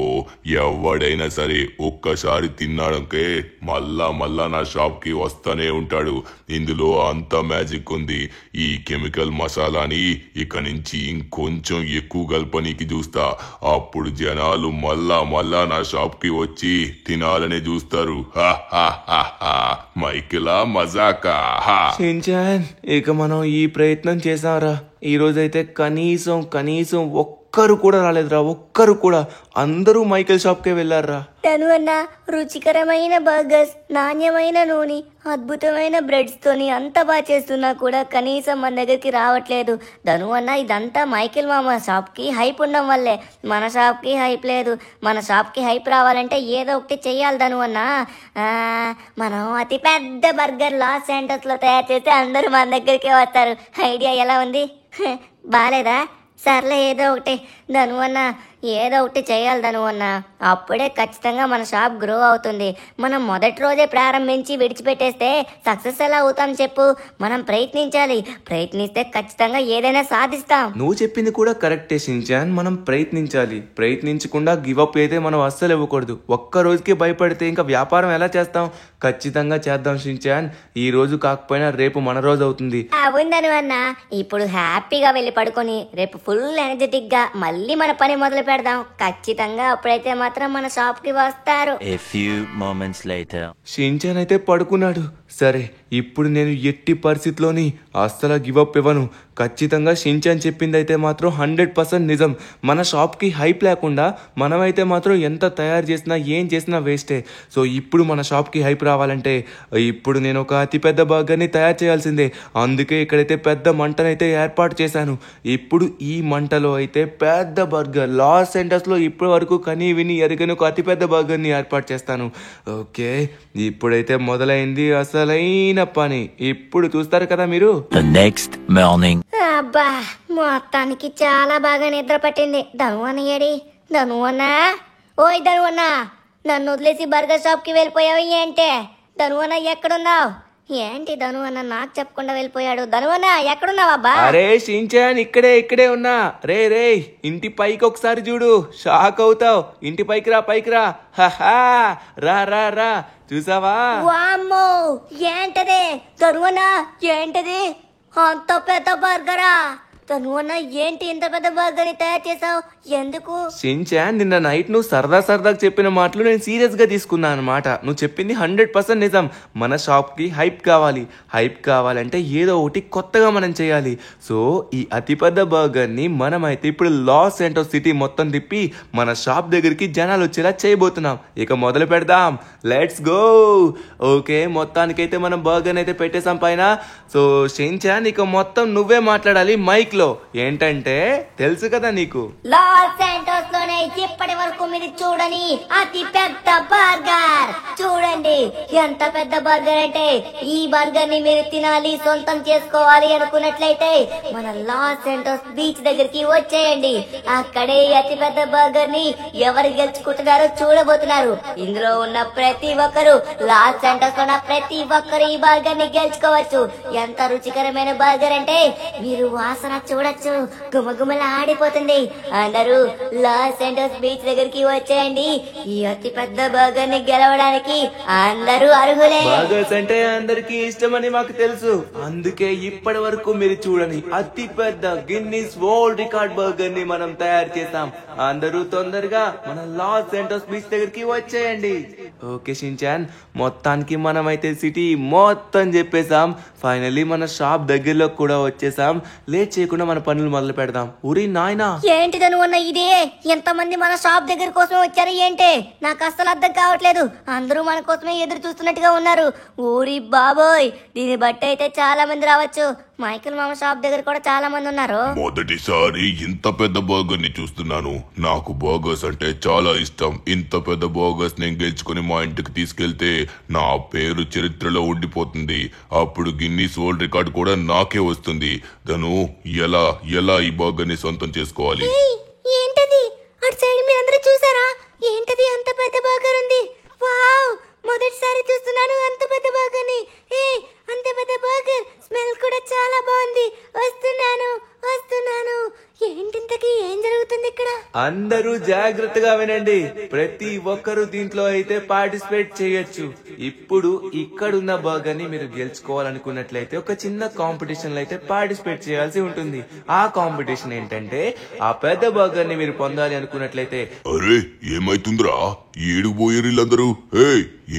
ఎవడైనా సరే ఒక్కసారి తిన్నాడంకే మళ్ళా నా షాప్ కి వస్తానే ఉంటాడు. ఇందులో అంత మ్యాజిక్ ఉంది. ఈ కెమికల్ మసాలాని ఇక నుంచి ఇంకొంచెం ఎక్కువ కల్పనీకి చూస్తా. అప్పుడు జనాలు మళ్ళా నా షాప్ కి వచ్చి తినాలని చూస్తారు. మైకిలా మజాకా. షిన్చాన్, ఇక మనం ఈ ప్రయత్నం చేసాంరా. ఈ రోజైతే కనీసం ఒక్కరు కూడా రాలేదురా, ఒక్కరు కూడా. అందరూ మైకేల్ షాప్కే వెళ్ళారా. ధను అన్న, రుచికరమైన బర్గర్స్, నాణ్యమైన నూనె, అద్భుతమైన బ్రెడ్స్ తోని అంత బాగా చేస్తున్నా కూడా కనీసం మన దగ్గరికి రావట్లేదు. ధను అన్న, ఇదంతా మైకేల్ మామ షాప్ కి హైప్ ఉండడం వల్లే. మన షాప్ కి హైప్ లేదు. మన షాప్ కి హైప్ రావాలంటే ఏదో ఒకటి చెయ్యాలి ధను అన్న. మనం అతి పెద్ద బర్గర్ లాస్ ఏంజల్స్ లో తయారు చేస్తే అందరూ మన దగ్గరికి వస్తారు. ఐడియా ఎలా ఉంది? బాలేదా? సర్లే, ఏదో ఒకటి ధను అన్న, ఏదో ఒకటి చేయాలి ధను అన్న. అప్పుడే ఖచ్చితంగా మన షాప్ గ్రో అవుతుంది. మనం మొదటి రోజే ప్రారంభించి విడిచిపెట్టేస్తే సక్సెస్ ఎలా అవుతాం చెప్పు? మనం ప్రయత్నిస్తే ఖచ్చితంగా ఏదైనా సాధిస్తాం. నువ్వు చెప్పింది కూడా కరెక్టే షిన్చాన్. మనం ప్రయత్నించాలి. ప్రయత్నించకుండా గివప్ అయితే మనం అస్సలు ఇవ్వకూడదు. ఒక్క రోజుకి భయపడితే ఇంకా వ్యాపారం ఎలా చేస్తాం? ఖచ్చితంగా చేద్దాం షిన్చాన్. ఈ రోజు కాకపోయినా రేపు మన రోజు అవుతుంది. అవును అన్న, ఇప్పుడు హ్యాపీగా వెళ్ళి పడుకొని రేపు ఫుల్ ఎనర్జెటిక్ గా మళ్ళీ మన పని మొదలు పెడదాం. ఖచ్చితంగా అప్పుడైతే మాత్రం మన షాప్ కి వస్తారు. A few moments later. Shinchan అయితే పడుకున్నాడు. సరే, ఇప్పుడు నేను ఎట్టి పరిస్థితిలోని అస్సలు గివప్ ఇవ్వను. ఖచ్చితంగా షించాన్ చెప్పింది అయితే మాత్రం 100% నిజం. మన షాప్కి హైప్ లేకుండా మనమైతే మాత్రం ఎంత తయారు చేసినా ఏం చేసినా వేస్టే. సో ఇప్పుడు మన షాప్కి హైప్ రావాలంటే ఇప్పుడు నేను ఒక అతిపెద్ద బర్గర్ని తయారు చేయాల్సిందే. అందుకే ఇక్కడైతే పెద్ద మంటనైతే ఏర్పాటు చేశాను. ఇప్పుడు ఈ మంటలో అయితే పెద్ద బర్గర్ లాస్ ఏంజలస్లో ఇప్పటి వరకు కనీ విని ఎరగని ఒక అతిపెద్ద బర్గర్ని ఏర్పాటు చేస్తాను. ఓకే, ఇప్పుడైతే మొదలైంది అసలైన పని. ఇప్పుడు చూస్తారు కదా మీరు. The next morning. అబ్బా, మొత్తానికి చాలా బాగా నిద్ర పట్టింది. ధనువన్న ఏడి? ధనువన్నా, ఓయ్ ధనువన్నా, నన్ను వదిలేసి బర్గర్ షాప్ కి వెళ్ళిపోయావు ఏంటే? ధనువన్న ఎక్కడున్నావు? ఏంటి ధనువన్న నాకు చెప్పకుండా వెళ్ళిపోయాడు? ధనువన్న ఎక్కడున్నావబ్బా? అరే షించాన్, ఇక్కడే ఉన్నా. రే ఇంటి పైకి ఒకసారి చూడు, షాక్ అవుతావు. ఇంటి పైకి రా. హహా, రా చూసావా? వామ్మో, ఏంటది ధనువన్న? ఏంటది అంత పెద్ద బర్గరా? ధనువన్న, ఏంటి ఇంత పెద్ద బర్గర్ ని తయారు చేసావు? ఎందుకు? షించాన్, నిన్న నైట్ నువ్వు సరదాగా చెప్పిన మాటలు నేను సీరియస్ గా తీసుకున్నా అనమాట. నువ్వు చెప్పింది 100% నిజం. మన షాప్ కి హైప్ కావాలంటే ఏదో ఒకటి కొత్తగా మనం చేయాలి. సో ఈ అతిపెద్ద బర్గర్ ని మనమైతే ఇప్పుడు లాస్ ఏంజలస్ సిటీ మొత్తం తిప్పి మన షాప్ దగ్గరికి జనాలు వచ్చేలా చేయబోతున్నాం. ఇక మొదలు పెడదాం. Let's go. ఓకే, మొత్తానికైతే మనం బర్గర్ అయితే పెట్టేసాం పైన. సో షించాన్, ఇక మొత్తం నువ్వే మాట్లాడాలి మైక్ లో. ఏంటంటే తెలుసు కదా నీకు, లాస్ ఏంజలస్ లోనే ఇప్పటి వరకు మీరు చూడని అతి పెద్ద బర్గర్. చూడండి ఎంత పెద్ద బర్గర్ అంటే, ఈ బర్గర్ ని మీరు తినాలి, సొంతం చేసుకోవాలి అనుకున్నట్లయితే మన లాస్ ఏంజలస్ బీచ్ దగ్గరికి వచ్చేయండి. అక్కడే అతి పెద్ద బర్గర్ ని ఎవరు గెలుచుకుంటున్నారో చూడబోతున్నారు. ఇందులో ఉన్న ప్రతి ఒక్కరు, లాస్ ఏంజలస్ లో ఉన్న ప్రతి ఒక్కరు ఈ బర్గర్ ని గెలుచుకోవచ్చు. ఎంత రుచికరమైన బర్గర్ అంటే మీరు వాసన చూడొచ్చు, గుమగుమల ఆడిపోతుంది. అందరూ లాస్ ఏంజలస్ బీచ్ దగ్గరికి వచ్చేయండి. ఈ అతి పెద్ద బర్గర్ ని గెలవడానికి అందరూ అర్హులే. బర్గర్స్ అంటే అందరికీ ఇష్టమని మాకు తెలుసు. అందుకే ఇప్పటి వరకు మీరు చూడని అతి పెద్ద గిన్నిస్ వరల్డ్ రికార్డ్ బర్గర్ ని మనం తయారు చేసాం. అందరూ తొందరగా మన లాస్ ఏంజలస్ బీచ్ దగ్గరికి వచ్చేయండి. ఓకే షించాన్, మొత్తానికి మనమైతే సిటీ మొత్తం చెప్పేసాం. ఫైనల్లీ మన షాప్ దగ్గరలో కూడా వచ్చేసాం. లేట్ చేయకుండా మన పనులు మొదలు పెడదాం. ఊరి నాయనా, ఏంటి ధనువన్న ఇదే? ఎంతమంది మన షాప్ దగ్గర కోసమే వచ్చారు ఏంటి? నాకు అస్సలు అర్థం కావట్లేదు. అందరూ మన కోసమే ఎదురు చూస్తున్నట్టుగా ఉన్నారు. ఊరి బాబోయ్, దీన్ని బట్టి అయితే చాలా మంది రావచ్చు. మైకిల్ మామ షాప్ దగ్గర కూడా చాలా మంది ఉన్నారు. మొదటిసారి ఇంత పెద్ద బర్గర్ ని చూస్తున్నాను. నాకు బర్గర్స్ అంటే చాలా ఇష్టం. ఇంత పెద్ద బర్గర్స్ నేను గెలుచుకుని మా ఇంటికి తీసుకెళ్తే నా పేరు చరిత్రలో ఉండిపోతుంది. అప్పుడు గిన్నీస్ వరల్డ్ రికార్డ్ కూడా నాకే వస్తుంది. ధను, ఎలా ఈ బర్గర్ ని సొంతం చేసుకోవాలి? ఏంటది అటు సైడ్ మీరందరూ చూసారా? ఏంటది అంత పెద్ద బర్గర్ ఉంది? వావ్, మొదటిసారి చూస్తున్నాను అంత పెద్ద బర్గర్ ని. అంత పెద్ద బర్గర్ స్మెల్ కూడా చాలా బాగుంది. వస్తున్నాను. ఏంటింతకి ఏం జరుగుతుంది ఇక్కడ? అందరూ జాగ్రత్తగా వినండి. ప్రతి ఒక్కరు దీంట్లో అయితే పార్టిసిపేట్ చేయొచ్చు. ఇప్పుడు ఇక్కడున్న బర్గర్ ని మీరు గెలుచుకోవాలనుకున్నట్లయితే ఒక చిన్న కాంపిటీషన్ లో అయితే పార్టిసిపేట్ చేయాల్సి ఉంటుంది. ఆ కాంపిటీషన్ ఏంటంటే, ఆ పెద్ద బర్గర్ ని మీరు పొందాలి అనుకున్నట్లయితే. అరే ఏమైతుందిరా? ఏడుకు పోయిర్రు వీళ్ళందరూ?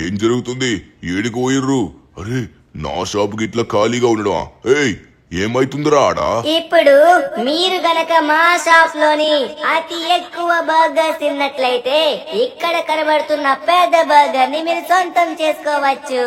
ఏం జరుగుతుంది? ఏడుకు పోయిర్రు? అరే, నా షాప్ కి ఇట్లా ఖాళీగా ఉండడం ఏమైతుందిరా ఆడా? ఇప్పుడు మీరు గనక మా షాప్ లోని అతి ఎక్కువ బర్గర్స్ తిన్నట్లయితే ఇక్కడ కనబడుతున్న పెద్ద బర్గర్ ని మీరు సొంతం చేసుకోవచ్చు.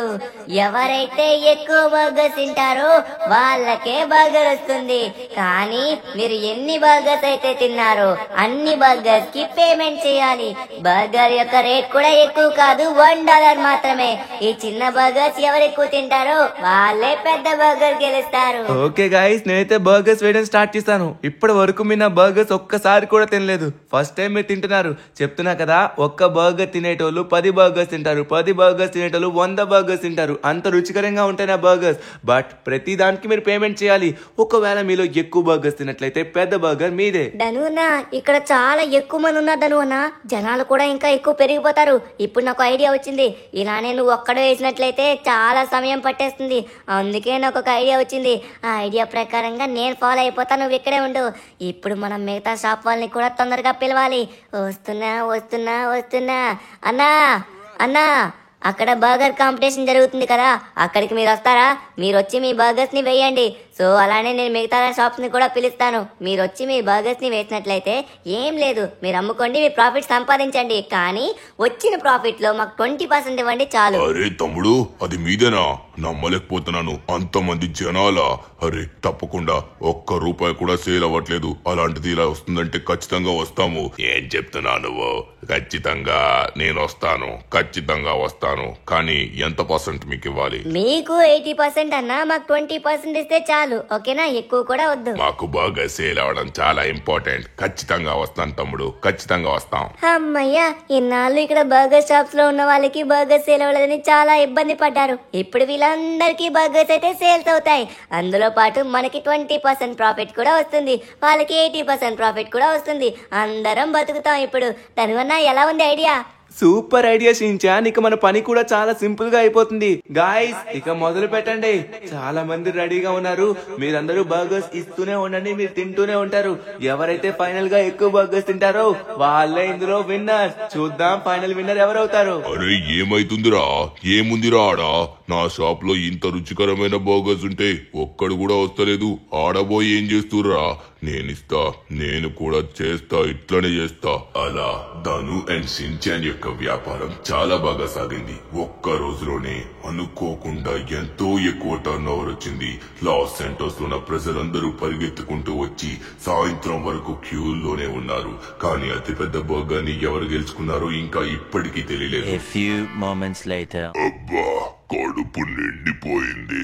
ఎవరైతే ఎక్కువ బర్గర్స్ తింటారో వాళ్ళకే బర్గర్ వస్తుంది. కానీ మీరు ఎన్ని బర్గర్స్ అయితే తిన్నారో అన్ని బర్గర్స్ కి పేమెంట్ చేయాలి. బర్గర్ యొక్క రేట్ కూడా ఎక్కువ కాదు, $1 మాత్రమే. ఈ చిన్న బర్గర్స్ ఎవరు ఎక్కువ తింటారో వాళ్ళే పెద్ద బర్గర్ గెలుస్తారు. ఓకే గైస్, నేనైతే బర్గర్స్ వేయడం స్టార్ట్ చేస్తాను. ఇప్పటి వరకు మీ నా బర్గర్స్ ఒక్కసారి కూడా తినలేదు. ఫస్ట్ టైం మీరు తింటున్నారు. చెప్తున్నా కదా, ఒక్క బర్గర్ తినేటోళ్ళు 10 బర్గర్స్ తింటారు, 10 బర్గర్స్ తినేటోళ్ళు 100 బర్గర్స్ తింటారు. అంత రుచికరంగా ఉంటాయి నా బర్గర్స్. బట్ ప్రతి దానికి మీరు పేమెంట్ చేయాలి. ఒకవేళ మీలో ఎక్కువ బర్గర్స్ తినట్లయితే పెద్ద బర్గర్ మీదే. ధనువన్నా, ఇక్కడ చాలా ఎక్కువ మంది ఉన్నారు ధనువన్నా. జనాలు కూడా ఇంకా ఎక్కువ పెరిగిపోతారు. ఇప్పుడు నాకు ఐడియా వచ్చింది. ఇలానే నువ్వు ఒక్కడే వేసినట్లయితే చాలా సమయం పట్టేస్తుంది. అందుకే నాకు ఒక ఐడియా వచ్చింది. ఆ ఐడియా ప్రకారంగా నేను ఫాలో అయిపోతా, నువ్వు ఇక్కడే ఉండు. ఇప్పుడు మనం మిగతా షాప్ వాళ్ళని కూడా తొందరగా పిలవాలి. వస్తున్నా అన్నా అన్నా, అక్కడ బర్గర్ కాంపిటీషన్ జరుగుతుంది కదా, అక్కడికి మీరు వస్తారా? మీరు వచ్చి మీ బర్గర్స్ ని వేయండి. సో అలానే నేను మిగతా షాప్స్ ని కూడా పిలుస్తాను. మీరు వచ్చి మీ బర్గర్స్ ని వేసినట్లయితే ఏం లేదు, మీరు అమ్ముకోండి, మీ ప్రాఫిట్ సంపాదించండి. కానీ వచ్చిన ప్రాఫిట్ లో మాకు 20% ఇవ్వండి చాలు. అరే తమ్ముడు, అది మీదేనా? నమ్మలేకపోతున్నాను, అంతమంది జనాలా? అరే తప్పకుండా, ఒక్క రూపాయి కూడా సేల్ అవ్వట్లేదు. అలాంటిది ఇలా వస్తుందంటే ఖచ్చితంగా వస్తాము. ఏం చెప్తున్నా నువ్వు? ఖచ్చితంగా నేను వస్తాను, ఖచ్చితంగా వస్తాను. కానీ ఎంత పర్సెంట్ మీకు ఇవ్వాలి? మీకు 80% అన్నా, మాకు 20% ఇస్తే చాలు, ఓకేనా? ఎక్కువ కూడా వద్దు. మాకు బాగా సేల్ అవడం చాలా ఇంపార్టెంట్. ఖచ్చితంగా వస్తాను తమ్ముడు, ఖచ్చితంగా వస్తాం. అమ్మయ్యా, ఇన్నాళ్ళు ఇక్కడ బర్గర్ షాప్స్ లో ఉన్న వాళ్ళకి బర్గర్ సేల్ అవ్వలేదని చాలా ఇబ్బంది పడ్డారు. ఇప్పుడు వీళ్ళందరికీ బర్గర్స్ అయితే సేల్స్ అవుతాయి. అందులో పాటు మనకి 20% ప్రాఫిట్ కూడా వస్తుంది, వాళ్ళకి 80% ప్రాఫిట్ కూడా వస్తుంది. అందరం బతుకుతాం ఇప్పుడు. దానివల్ల ఎలా ఉంది ఐడియా? Super idea Shinchan. ఇక మన పని కూడా చాలా సింపుల్ గా అయిపోతుంది. గాయ్స్, ఇక మొదలు పెట్టండి. చాలా మంది రెడీగా ఉన్నారు. మీరందరూ బర్గర్స్ ఇస్తూనే ఉండండి, మీరు తింటూనే ఉంటారు. ఎవరైతే ఫైనల్ గా ఎక్కువ బర్గర్స్ తింటారో వాళ్ళే ఇందులో విన్నర్. చూద్దాం ఫైనల్ విన్నర్ ఎవరవుతారు. అరే ఏమైతుందిరా? ఏముందిరా ఆడా? నా షాప్ లో ఇంత రుచికరమైన బర్గర్స్ ఉంటే ఒక్కడు కూడా వస్తలేదు. ఆడబోయి ఏం చేస్తుర్రా? నేనిస్తా, నేను కూడా చేస్తా, ఇట్లనే చేస్తా. అలా ధను అండ్ షించాన్ యొక్క వ్యాపారం చాలా బాగా సాగింది. ఒక్క రోజులోనే అనుకోకుండా ఎంతో ఎక్కువ టర్న్ ఓవర్ వచ్చింది. లాస్ సెంటోస్ లో ఉన్న ప్రజలందరూ పరిగెత్తుకుంటూ వచ్చి సాయంత్రం వరకు క్యూల్లోనే ఉన్నారు. కానీ అతిపెద్ద బర్గర్ ని ఎవరు గెలుచుకున్నారో ఇంకా ఇప్పటికీ తెలియలేదు. A few moments later. అబ్బా, కడుపు నిండిపోయింది.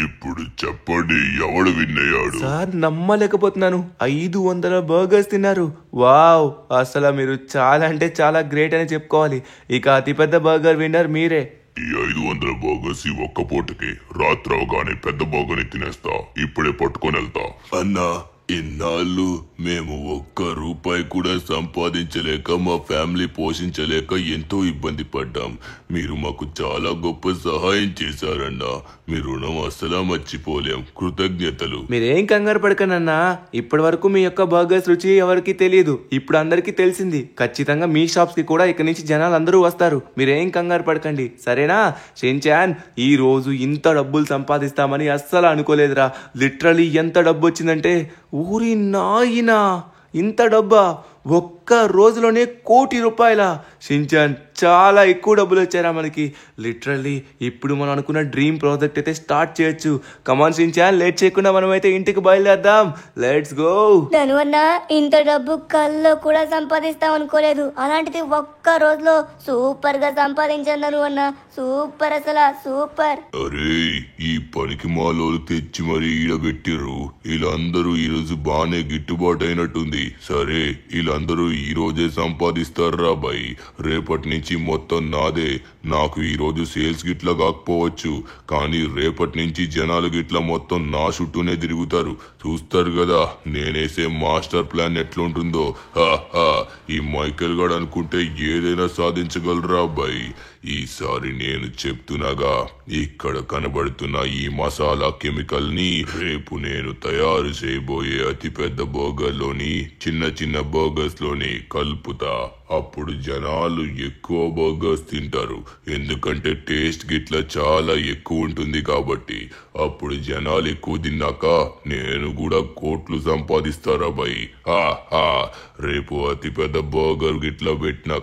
ఇప్పుడు చెప్పండి, ఎవడు విన్నయ్యాడు? సార్ నమ్మలేకపోతున్నాను, 500 బర్గర్స్ తిన్నారు. వావ్, అసలు మీరు చాలా అంటే చాలా గ్రేట్ అని చెప్పుకోవాలి. ఇక అతిపెద్ద బర్గర్ విన్నర్ మీరే. ఈ 500 బర్గర్స్ ఈ ఒక్క పూటకి, రాత్రి అవగానే పెద్ద బర్గర్ ని తినేస్తా. ఇప్పుడే పట్టుకొని వెళ్తా. అన్నా, ఇన్నాళ్ళు మేము ఒక్క రూపాయి కూడా సంపాదించలేక, మా ఫ్యామిలీ పోషించలేక ఎంతో ఇబ్బంది పడ్డాం. మీరు మాకు చాలా గొప్ప సహాయం చేశారన్నా. మీ రుణం అస్సలా మర్చిపోలేం. కృతజ్ఞతలు. మీరేం కంగారు పడకనన్నా, ఇప్పటి వరకు మీ యొక్క బర్గర్స్ రుచి ఎవరికి తెలియదు. ఇప్పుడు అందరికీ తెలిసింది. ఖచ్చితంగా మీ షాప్స్ కి కూడా ఇక నుంచి జనాలు అందరూ వస్తారు. మీరేం కంగారు పడకండి, సరేనా? షించాన్, ఈ రోజు ఇంత డబ్బులు సంపాదిస్తామని అస్సలు అనుకోలేదురా. లిటరలీ ఎంత డబ్బు వచ్చిందంటే, ఊరి నాయనా, ఇంత డబ్బా! ఒక్క రోజులోనే ₹1,00,00,000. షించాన్, చాలా ఎక్కువ డబ్బులు వచ్చారా మనకి. లిటరల్లీ ఇప్పుడు మనం అనుకున్న డ్రీమ్ ప్రాజెక్ట్ అయితే స్టార్ట్ చేయొచ్చు. కమాన్ షించాన్, లేట్ చేయకుండా మనం అయితే ఇంటికి బయలుదేరదాం. Let's go. దానివల్ల ఇంత డబ్బు కల్లో కూడా సంపాదిస్తాం అనుకోలేదు. అలాంటిది ఒక్క రోజులో సూపర్ గా సంపాదించాను దానివల్ల. సూపర్, అసలు సూపర్. అరే, ఈ పనికి మాలోలు తెచ్చి మరీ ఈడబెట్టిర్రు. వీళ్ళందరూ ఈ రోజు బానే గిట్టుబాటు అయినట్టుంది. సరే, వీళ్ళందరూ ఈ రోజే సంపాదిస్తారా బాయ్. రేపటి నుంచి మొత్తం నాదే. నాకు ఈ రోజు సేల్స్ గిట్లా కాకపోవచ్చు, కానీ రేపటి నుంచి జనాలు గిట్లా మొత్తం నా చుట్టూనే తిరుగుతారు. చూస్తారు కదా నేనేసే మాస్టర్ ప్లాన్ ఎట్లుంటుందో. ఈ మైకేల్ గాడు అనుకుంటే ఏదైనా సాధించగలరా బాయ్. ఈసారి నేను చెప్తున్నాగా, ఇక్కడ కనబడుతున్న ఈ మసాలా కెమికల్ ని రేపు నేను తయారు చేయబోయే అతిపెద్ద బర్గర్ లోని చిన్న చిన్న బర్గర్స్ లోని కలుపుతా. అప్పుడు జనాలు ఎక్కువ బర్గర్స్ తింటారు, ఎందుకంటే టేస్ట్ గిట్లా చాలా ఎక్కువ ఉంటుంది కాబట్టి. అప్పుడు జనాలు ఎక్కువ తిన్నాక నేను కూడా కోట్లు సంపాదిస్తారా బాయ్. రేపు అతిపెద్ద బర్గర్ గిట్లా పెట్టినా.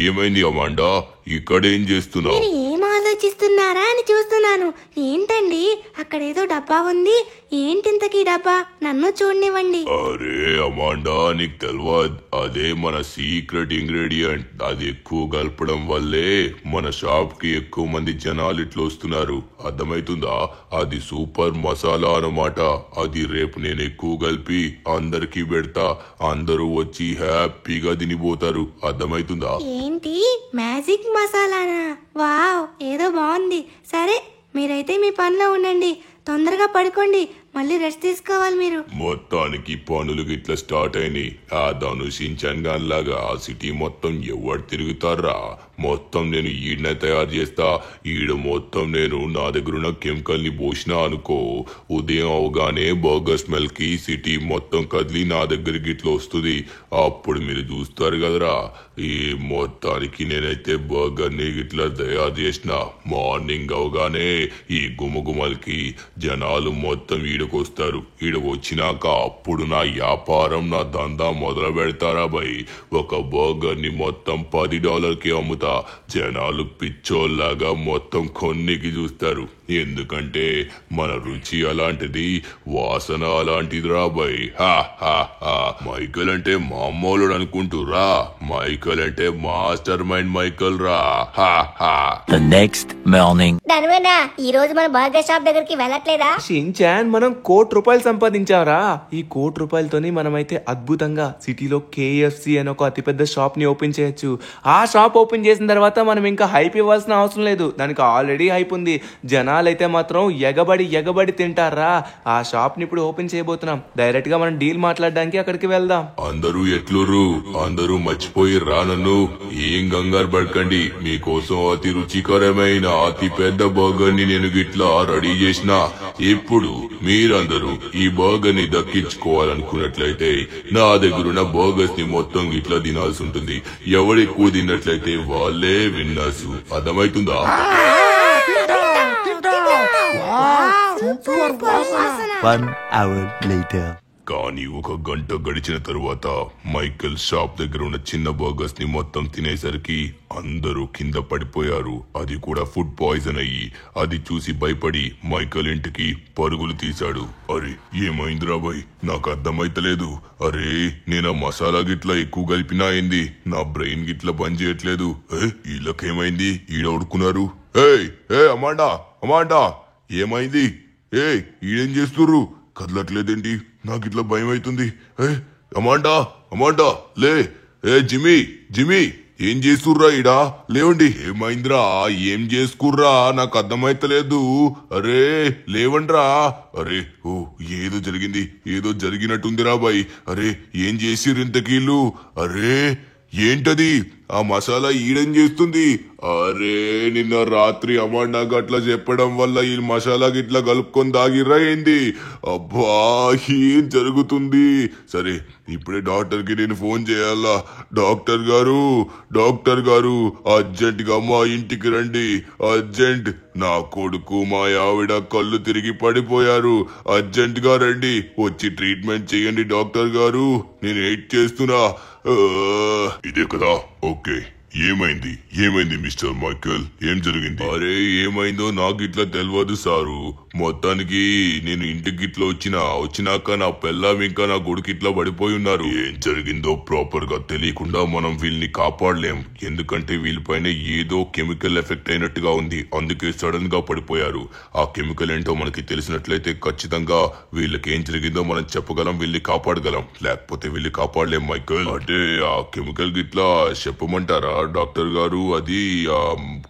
ఏమైంది అమాండా, ఇక్కడేం చేస్తున్నావు? ఏం ఆలోచిస్తున్నారా అని చూస్తున్నాను. ఏంటండి, అక్కడేదో డబ్బా ఉంది. ఏంటింతకీ డబ్బా? నన్ను చూడనివ్వండి. అరే అమాండా, నీకు తెలియదు, అదే మన సీక్రెట్ ఇంగ్రీడియంట్. అది ఎక్కువ కలపడం వల్లే మన షాప్ కి ఎక్కువ మంది జనాలు ఇట్లా వస్తున్నారు. అర్థమైతుందా? అది సూపర్ మసాలా అన్నమాట. అది రేపు నేను ఎక్కువ కలిపి అందరికి పెడతా. అందరూ వచ్చి హ్యాపీగా తినిపోతారు. అర్థమైతుందా? ఏంటి, మ్యాజిక్ మసాలానా? వావ్, ఏదో బాగుంది. సరే, మీరైతే మీ పనిలో ఉండండి. తొందరగా పడుకోండి. మళ్ళీ రెస్ట్ తీసుకోవాలి మీరు. మొత్తానికి పనులు గిట్లా స్టార్ట్ అయినాయి. ఆ ధనుషించాన్ లాగా ఆ సిటీ మొత్తం ఎవరు తిరుగుతారా? మొత్తం నేను ఈడనే తయారు చేస్తా. ఈడ మొత్తం నేను నా దగ్గర ఉన్న కెమికల్ ని పోసినా అనుకో, ఉదయం అవగానే బర్గర్ స్మెల్ కి సిటీ మొత్తం కదిలి నా దగ్గరికి ఇట్లా వస్తుంది. అప్పుడు మీరు చూస్తారు కదరా. ఈ మొత్తానికి నేనైతే బర్గర్ ని ఇట్లా తయారు చేసిన. మార్నింగ్ అవగానే ఈ గుమగుమలకి జనాలు మొత్తం ఈడకొస్తారు. ఈడకు వచ్చినాక అప్పుడు నా వ్యాపారం, నా దందా మొదలు పెడతారా భయ్. ఒక బర్గర్ ని మొత్తం $10కి అమ్ముతా. జనాలు పిచ్చోల్లాగా మొత్తం కొన్నికి చూస్తారు. ఎందుకంటే మన రుచి అలాంటిది, వాసన అలాంటిది రా భయ్. మైకల్ అంటే మామూలు అనుకుంటురా? మైకల్ అంటే మాస్టర్ మైండ్ మైకల్ రా. The next morning. ధనువేనా ఈ రోజు మన బర్గర్ షాప్ దగ్గరికి వెళ్ళట్లేదా? షించాన్, మనం ₹1,00,00,000 సంపాదించారా? ఈ ₹1,00,00,000తోని మనమైతే అద్భుతంగా సిటీలో KFC అని ఒక అతిపెద్ద షాప్ ని ఓపెన్ చేయొచ్చు. ఆ షాప్ ఓపెన్ చేసిన తర్వాత మనం ఇంకా హైప్ ఇవ్వాల్సిన అవసరం లేదు. దానికి ఆల్రెడీ హైప్ ఉంది. జనాలైతే మాత్రం ఎగబడి తింటారా. ఆ షాప్ ని ఇప్పుడు ఓపెన్ చేయబోతున్నాం. డైరెక్ట్ గా మనం డీల్ మాట్లాడడానికి అక్కడికి వెళ్దాం. అందరూ ఎట్లురు? అందరూ మర్చిపోయి రా నన్ను. ఏం కంగారు పడకండి. మీకోసం అతి రుచికరమైన అతి పెద్ద బర్గర్ ని నేను గిట్లా రెడీ చేసిన. ఇప్పుడు మీరందరూ ఈ బర్గర్ ని దక్కించుకోవాలనుకున్నట్లయితే నా దగ్గరున్న బర్గర్స్ ని మొత్తం గిట్లా తినాల్సి ఉంటుంది. ఎవడెక్కువ తిన్నట్లయితే వాళ్ళే విన్నర్స్. అర్థమవుతుందా? 1 hour later. కానీ ఒక గంట గడిచిన తరువాత మైకేల్ షాప్ దగ్గర ఉన్న చిన్న బర్గర్స్ ని మొత్తం తినేసరికి అందరూ కింద పడిపోయారు. అది కూడా ఫుడ్ పాయిజన్ అయ్యి. అది చూసి భయపడి మైకేల్ ఇంటికి పరుగులు తీశాడు. అరే ఏమైందిరా బాయ్, నాకు అర్థమైతలేదు. అరే నేను మసాలా గిట్లా ఎక్కువ కలిపినా అయింది. నా బ్రెయిన్ గిట్లా బంద్ చేయట్లేదు. వీళ్ళకేమైంది? ఈడ ఉడుకున్నారు. అమాండా ఏమైంది? ఈడేం చేస్తుర్రు? కదలట్లేదేంటి? నాకు ఇట్లా భయం అవుతుంది. అమాండా లే. జిమ్మి ఏం చేస్తుర్రా ఈడా? లేవండి. ఏమైందిరా? ఏం చేసుకుర్రా? నాకు అర్థమైతలేదు. అరే లేవండ్రా. అరే ఏదో జరిగింది. ఏదో జరిగినట్టుందిరా బాయ్. అరే ఏం చేసిర్రు ఇంతకీళ్ళు? అరే ఏంటది? ఆ మసాలా ఈడేం చేస్తుంది? అరే నిన్న రాత్రి అమాండా గట్లా చెప్పడం వల్ల ఈ మసాలా గిట్లా కలుపుకొని దాగిర్రా ఏంది? అబ్బా ఏం జరుగుతుంది? సరే ఇప్పుడే డాక్టర్ కి నేను ఫోన్ చేయాలా. డాక్టర్ గారు అర్జెంట్ గా మా ఇంటికి రండి. అర్జెంట్. నా కొడుకు మా ఆవిడ కళ్ళు తిరిగి పడిపోయారు. అర్జెంట్ గా రండి. వచ్చి ట్రీట్మెంట్ చేయండి డాక్టర్ గారు. నేను వెయిట్ చేస్తున్నా. ఇదే కదా? ఓకే. ఏమైంది మిస్టర్ మైకేల్? ఏం జరిగింది? అరే ఏమైందో నాకు ఇట్లా తెలియదు సారు. మొత్తానికి నేను ఇంటికి ఇట్లా వచ్చినాక నా పెళ్ళాం ఇంకా నా కొడుకు ఇట్లా పడిపోయి ఉన్నారు. ఏం జరిగిందో ప్రాపర్ గా తెలియకుండా మనం వీళ్ళని కాపాడలేం. ఎందుకంటే వీళ్ళపైన ఏదో కెమికల్ ఎఫెక్ట్ అయినట్టుగా ఉంది. అందుకే సడన్ గా పడిపోయారు. ఆ కెమికల్ ఏంటో మనకి తెలిసినట్లయితే ఖచ్చితంగా వీళ్ళకి ఏం జరిగిందో మనం చెప్పగలం, వీళ్ళని కాపాడగలం. లేకపోతే వీళ్ళని కాపాడలేం మైకేల్. అంటే ఆ కెమికల్ గిట్లా చెప్పమంటారా డాక్టర్ గారు? అది ఆ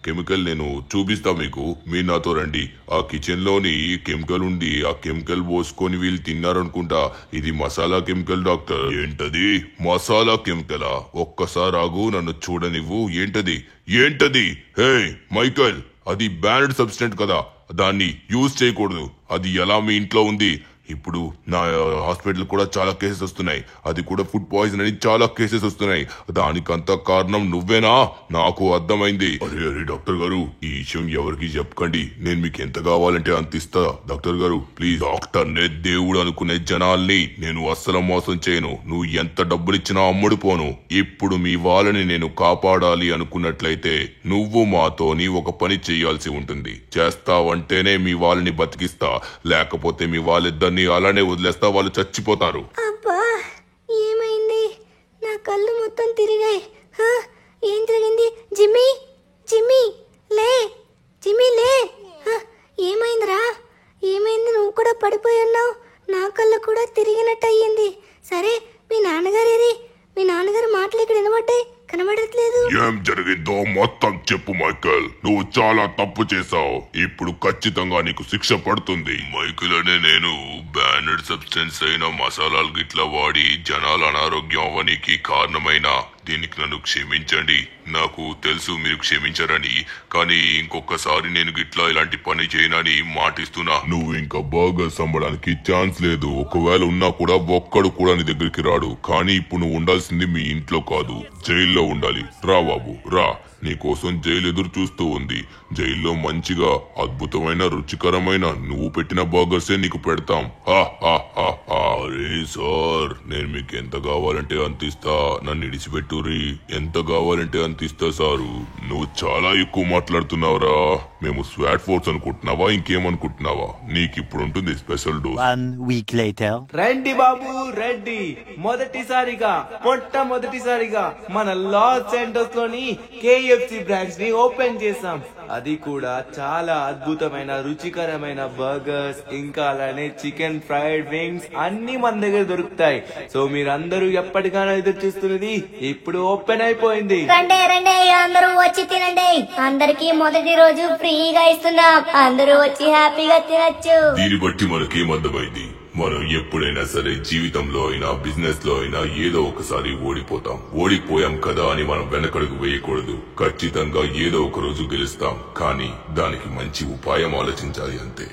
కెమికల్ నేను చూపిస్తా మీకు. మీరు నాతో రండి. ఆ కిచెన్ లోని కెమికల్ ఉంది. ఆ కెమికల్ పోసుకొని వీళ్ళు తిన్నారనుకుంటా. ఇది మసాలా కెమికల్ డాక్టర్. ఏంటది? మసాలా కెమికలా? ఒక్కసారి ఆగు, నన్ను చూడనివ్వు. ఏంటది? హే మైకేల్, అది బ్యానెడ్ సబ్స్టెంట్ కదా, దాన్ని యూజ్ చేయకూడదు. అది ఎలా మీ ఇంట్లో ఉంది? ఇప్పుడు నా హాస్పిటల్ కూడా చాలా కేసెస్ వస్తున్నాయి. అది కూడా ఫుడ్ పాయిజన్ అని చాలా కేసెస్ వస్తున్నాయి. దానికంతా కారణం నువ్వేనా? నాకు అర్థమైంది. అరే డాక్టర్ గారు, ఈ విషయం ఎవరికి చెప్పకండి. నేను మీకు ఎంత కావాలంటే అంత ఇస్తా డాక్టర్ గారు. ప్లీజ్. డాక్టర్ నే దేవుడు అనుకునే జనాల్ని నేను అస్సలు మోసం చేయను. నువ్వు ఎంత డబ్బులిచ్చినా అమ్ముడుపోను. ఇప్పుడు మీ వాళ్ళని నేను కాపాడాలి అనుకున్నట్లయితే నువ్వు మాతోని ఒక పని చేయాల్సి ఉంటుంది. చేస్తావంటేనే మీ వాళ్ళని బతికిస్తా. లేకపోతే మీ వాళ్ళిద్దరిని అలానే వదిలేస్తా. వాళ్ళు చచ్చిపోతారు. అబ్బా ఏమైంది? నా కళ్ళు మొత్తం తిరిగాయి. ఏం జరిగింది? జిమ్మి లే. ఏమైందిరా? ఏమైంది? నువ్వు కూడా పడిపోయి ఉన్నావు. నా కళ్ళు కూడా తిరిగినట్టు అయ్యింది. సరే మీ నాన్నగారు మాటలు ఇక్కడ కనబడట్లేదు. ఏం జరిగిందో మొత్తం చెప్పు మైకేల్, నువ్వు చాలా తప్పు చేశావు. ఇప్పుడు ఖచ్చితంగా నీకు శిక్ష పడుతుంది. మైకేల్ అనే నేను బ్యానెడ్ సబ్స్టెన్స్ అయిన మసాలాలు గిట్లా వాడి జనాల అనారోగ్యం అవ్వనికి కారణమైన దీనికి నన్ను క్షమించండి. నాకు తెలుసు మీరు క్షమించరని, కానీ ఇంకొకసారి నేను గిట్లా ఇలాంటి పని చేయనని మాటిస్తున్నా. నువ్వు ఇంకా బర్గర్స్ అమ్మడానికి ఛాన్స్ లేదు. ఒకవేళ ఉన్నా కూడా ఒక్కడు కూడా నీ దగ్గరికి రాడు. కానీ ఇప్పుడు నువ్వు ఉండాల్సింది మీ ఇంట్లో కాదు, జైల్లో ఉండాలి. రా బాబు రా, నీకోసం జైలు ఎదురు చూస్తూ ఉంది. జైల్లో మంచిగా అద్భుతమైన రుచికరమైన నువ్వు పెట్టిన బర్గర్సే నీకు పెడతాం. అరే సార్, నేను మీకు ఎంత కావాలంటే అంత ఇస్తా. నన్ను ఇడిచిపెట్టుర్రి. ఎంత కావాలంటే అంత ఇస్తా సారు. నువ్వు చాలా ఎక్కువ మాట్లాడుతున్నావురా. మేము స్వాట్ ఫోర్స్ అనుకుంటున్నావా, ఇంకేమనుకుంటున్నావా? నీకు ఇప్పుడు ఉంటుంది స్పెషల్ డోస్. 1 week later. రండి బాబు రండి. మొట్టమొదటిసారిగా మన లాస్ ఏంజల్స్ లోని KFC బ్రాంచ్ ని ఓపెన్ చేసాం. అది కూడా చాలా అద్భుతమైన రుచికరమైన బర్గర్స్, ఇంకా అలానే చికెన్ ఫ్రైడ్ వింగ్స్ అన్ని మన దగ్గర దొరుకుతాయి. సో మీరందరూ ఎప్పటికైనా ఎదురు చూస్తున్నది ఇప్పుడు ఓపెన్ అయిపోయింది. రండి రండి, అందరూ వచ్చి తినండి. అందరికి మొదటి రోజు ఫ్రీగా ఇస్తున్నాం. అందరూ వచ్చి హ్యాపీగా తినచ్చు. దీన్ని బట్టి మనకేం అర్థమైంది? మనం ఎప్పుడైనా సరే జీవితంలో అయినా బిజినెస్ లో అయినా ఏదో ఒకసారి ఓడిపోతాం. ఓడిపోయాం కదా అని మనం వెనకడుగు వేయకూడదు. ఖచ్చితంగా ఏదో ఒక రోజు గెలుస్తాం. కానీ దానికి మంచి ఉపాయం ఆలోచించాలి అంతే.